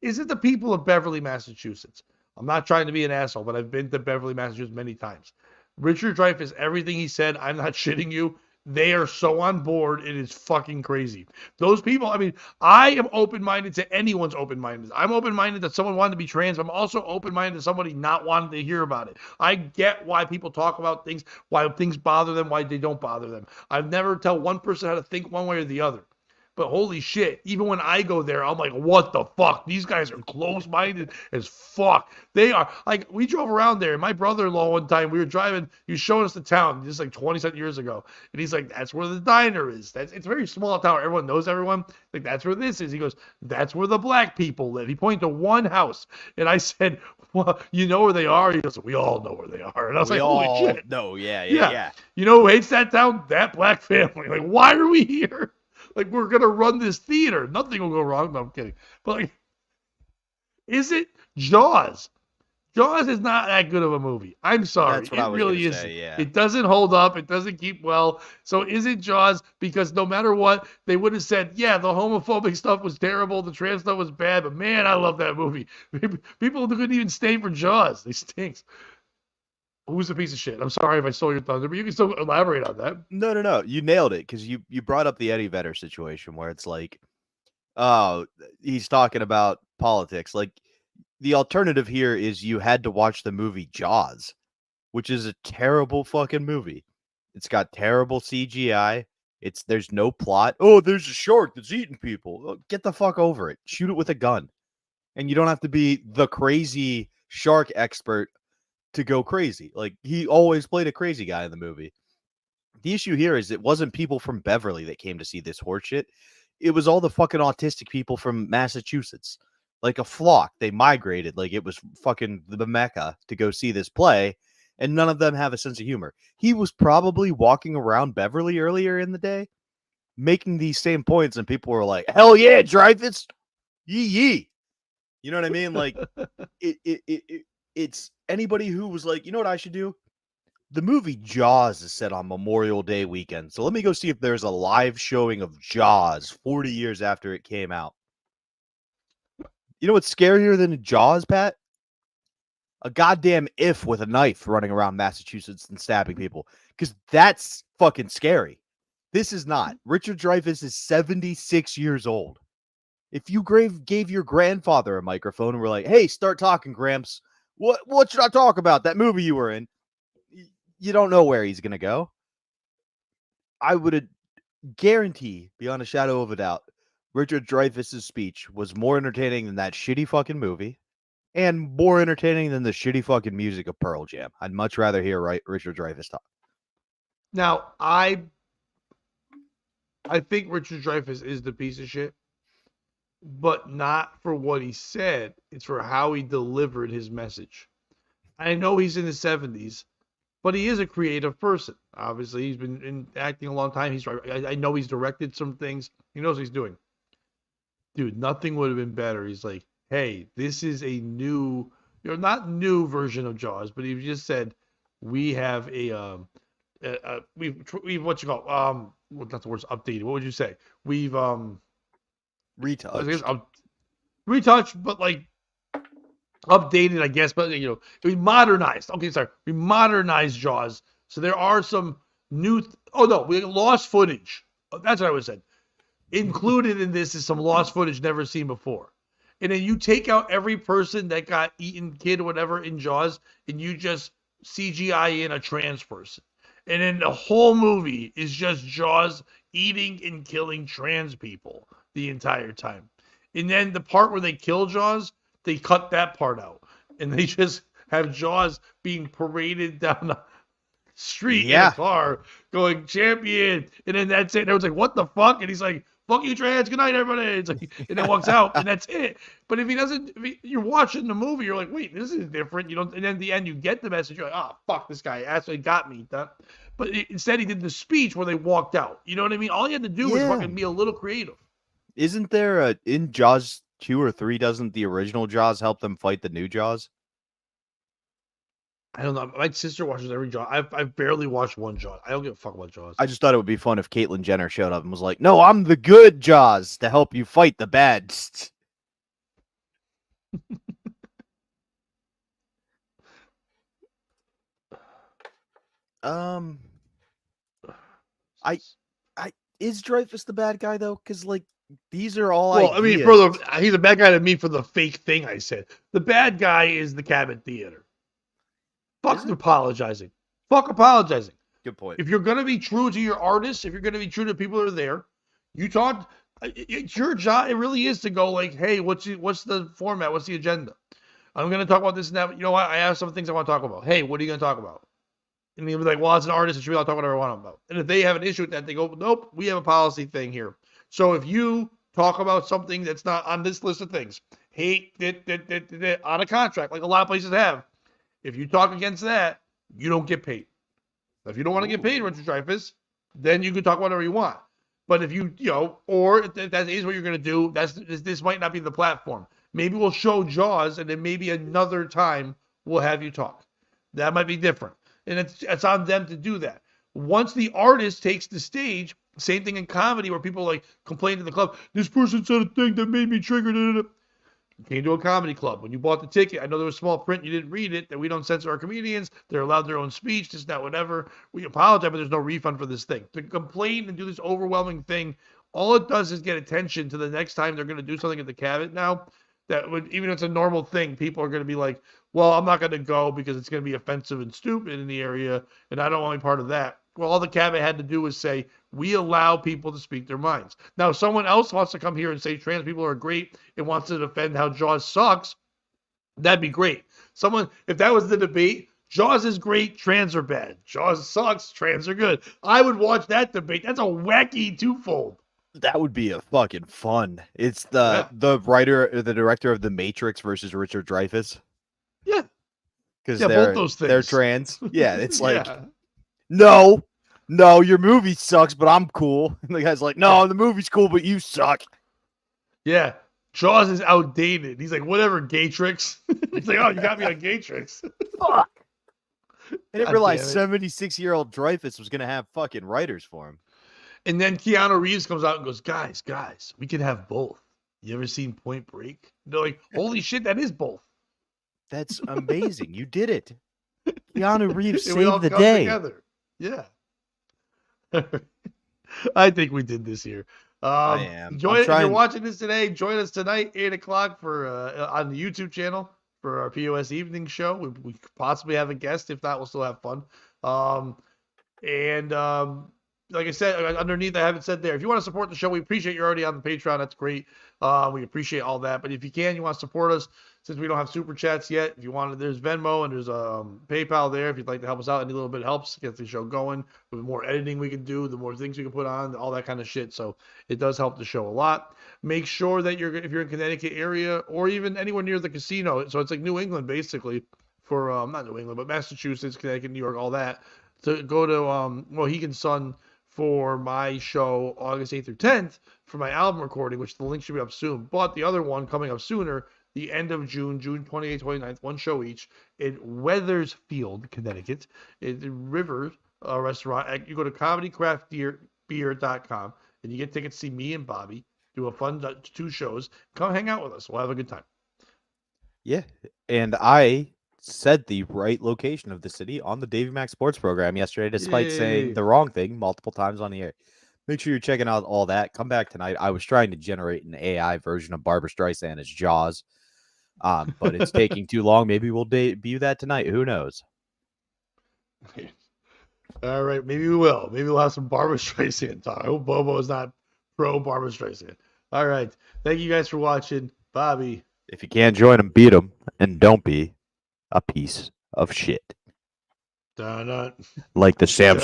Is it the people of Beverly, Massachusetts? I'm not trying to be an asshole, but I've been to Beverly, Massachusetts many times. Richard Dreyfuss, everything he said, I'm not shitting you. They are so on board, it is fucking crazy. Those people, I am open-minded to anyone's open-minded. I'm open-minded that someone wanted to be trans. I'm also open-minded to somebody not wanting to hear about it. I get why people talk about things, why things bother them, why they don't bother them. I've never tell one person how to think one way or the other. But holy shit, even when I go there, I'm like, what the fuck? These guys are close-minded as fuck. They are. Like, we drove around there, and my brother-in-law one time, we were driving, he was showing us the town, just like 20-something years ago. And he's like, that's where the diner is. It's a very small town. Everyone knows everyone. Like, that's where this is. He goes, that's where the black people live. He pointed to one house. And I said, well, you know where they are? He goes, we all know where they are. And I was like, holy shit. No, yeah. You know who hates that town? That black family. Like, why are we here? Like, we're going to run this theater. Nothing will go wrong. No, I'm kidding. But, like, is it Jaws? Jaws is not that good of a movie. I'm sorry. That's what I was really gonna isn't. say, yeah. It doesn't hold up. It doesn't keep well. So is it Jaws? Because no matter what, they would have said, yeah, the homophobic stuff was terrible. The trans stuff was bad. But, man, I love that movie. People couldn't even stay for Jaws. They stinks. Who's a piece of shit? I'm sorry if I stole your thunder, but you can still elaborate on that. No. You nailed it because you brought up the Eddie Vedder situation where it's like, oh, he's talking about politics. Like, the alternative here is you had to watch the movie Jaws, which is a terrible fucking movie. It's got terrible CGI. There's no plot. Oh, there's a shark that's eating people. Get the fuck over it. Shoot it with a gun. And you don't have to be the crazy shark expert to go crazy. Like, he always played a crazy guy in the movie. The issue here is it wasn't people from Beverly that came to see this horseshit. It was all the fucking autistic people from Massachusetts. Like a flock. They migrated like it was fucking the Mecca to go see this play, and none of them have a sense of humor. He was probably walking around Beverly earlier in the day making these same points, and people were like, hell yeah, Dreyfus. Yee yee. You know what I mean? Like, it's anybody who was like, you know what I should do? The movie Jaws is set on Memorial Day weekend. So let me go see if there's a live showing of Jaws 40 years after it came out. You know what's scarier than Jaws, Pat? A goddamn if with a knife running around Massachusetts and stabbing people. Because that's fucking scary. This is not. Richard Dreyfus is 76 years old. If you gave your grandfather a microphone and were like, hey, start talking, Gramps. What should I talk about? That movie you were in. You don't know where he's going to go. I would guarantee, beyond a shadow of a doubt, Richard Dreyfuss's speech was more entertaining than that shitty fucking movie and more entertaining than the shitty fucking music of Pearl Jam. I'd much rather hear Richard Dreyfuss talk. Now, I think Richard Dreyfuss is the piece of shit, but not for what he said. It's for how he delivered his message. I know he's in his 70s, but he is a creative person. Obviously, he's been acting a long time. I know he's directed some things. He knows what he's doing. Dude, nothing would have been better. He's like, hey, this is a new, not new version of Jaws, but he just said, we have we've what you call, well, not the words updated. What would you say? We've, retouched, retouched, but like updated, I guess, but we modernized. Okay, sorry. We modernized Jaws. So there are some new, we lost footage. That's what I would say. Included in this is some lost footage never seen before. And then you take out every person that got eaten, kid or whatever in Jaws, and you just CGI in a trans person. And then the whole movie is just Jaws eating and killing trans people the entire time. And then the part where they kill Jaws, they cut that part out. And they just have Jaws being paraded down the street in a car going, champion. And then that's it. And everyone's like, what the fuck? And he's like, fuck you, trans. Good night, everybody. It's like, and then walks out, and that's it. But if he doesn't, you're watching the movie, you're like, wait, this is different. You don't, and then at the end, you get the message. You're like, oh, fuck, this guy actually got me. But instead, he did the speech where they walked out. You know what I mean? All he had to do was fucking be a little creative. Isn't there in Jaws 2 or 3? Doesn't the original Jaws help them fight the new Jaws? I don't know. My sister watches every Jaws. I've barely watched one Jaws. I don't give a fuck about Jaws. I just thought it would be fun if Caitlyn Jenner showed up and was like, no, I'm the good Jaws to help you fight the bad. Is Dreyfus the bad guy though? Because like these are all ideas. I mean, he's a bad guy to me for the fake thing I said. The bad guy is the cabin theater. Fuck apologizing. Fuck apologizing. Good point. If you're gonna be true to your artists, if you're gonna be true to people that are there, you talk. It's your job. It really is to go like, hey, what's the format? What's the agenda? I'm gonna talk about this and that. You know what? I have some things I want to talk about. Hey, what are you gonna talk about? And they'll be like, well, as an artist, I should be able to talk whatever I want about. And if they have an issue with that, they go, nope, we have a policy thing here. So if you talk about something that's not on this list of things, hate on a contract, like a lot of places have. If you talk against that, you don't get paid. If you don't want to get paid, Richard Dreyfuss, then you can talk whatever you want. But if you, or if that is what you're going to do, this might not be the platform. Maybe we'll show Jaws, and then maybe another time we'll have you talk. That might be different. And it's on them to do that. Once the artist takes the stage, same thing in comedy where people like complain to the club, this person said a thing that made me trigger. You came to a comedy club. When you bought the ticket, I know there was small print, you didn't read it, that we don't censor our comedians. They're allowed their own speech, just not whatever. We apologize, but there's no refund for this thing. To complain and do this overwhelming thing, all it does is get attention to the next time they're going to do something at the cabinet now. That would, even if it's a normal thing, people are going to be like, well, I'm not going to go because it's going to be offensive and stupid in the area, and I don't want any part of that. Well, all the cabinet had to do was say, we allow people to speak their minds. Now, if someone else wants to come here and say trans people are great and wants to defend how Jaws sucks, that'd be great. If that was the debate, Jaws is great, trans are bad. Jaws sucks, trans are good. I would watch that debate. That's a wacky twofold. That would be a fucking fun. It's Yeah. the director of The Matrix versus Richard Dreyfus. Yeah. Because Yeah, both those things. they're trans. Yeah, it's like, Yeah. no, your movie sucks, but I'm cool. And the guy's like, no, the movie's cool, but you suck. Yeah. Jaws is outdated. He's like, whatever, gay tricks. He's like, oh, you got me on gay tricks. Fuck. I didn't God realize damn it. 76-year-old Dreyfus was going to have fucking writers for him. And then Keanu Reeves comes out and goes, guys, we can have both. You ever seen Point Break? They're like, holy shit, that is both. That's amazing. You did it. Keanu Reeves And we all saved the come day. together. Yeah. I think we did this year. I am. If you're watching this today, join us tonight, 8 o'clock for on the YouTube channel for our POS evening show. We could possibly have a guest. If not, we'll still have fun. Like I said, underneath, I haven't said there. If you want to support the show, we appreciate you're already on the Patreon. That's great. We appreciate all that. But if you want to support us, since we don't have super chats yet, if you want, there's Venmo and there's PayPal there. If you'd like to help us out, any little bit helps get the show going. The more editing we can do, the more things we can put on, all that kind of shit. So it does help the show a lot. Make sure that if you're in Connecticut area or even anywhere near the casino, so it's like New England basically for not New England, but Massachusetts, Connecticut, New York, all that, to go to Mohegan Sun for my show August 8th through 10th for my album recording, which the link should be up soon. But the other one coming up sooner, the end of June 28th, 29th, one show each in Wethersfield, Connecticut, at the River restaurant. You go to comedycraftbeer.com and you get tickets to see me and Bobby do a fun 2 shows. Come hang out with us. We'll have a good time. Yeah, and I said the right location of the city on the Davey Mac Sports program yesterday, despite saying the wrong thing multiple times on the air. Make sure you're checking out all that. Come back tonight. I was trying to generate an AI version of Barbra Streisand as Jaws, but it's taking too long. Maybe we'll debut that tonight. Who knows? All right, maybe we will. Maybe we'll have some Barbra Streisand talk. I hope Bobo is not pro Barbra Streisand. All right, thank you guys for watching. Bobby. If you can't join them, beat them, and don't be a piece of shit. Dun-dun. Like the Samsung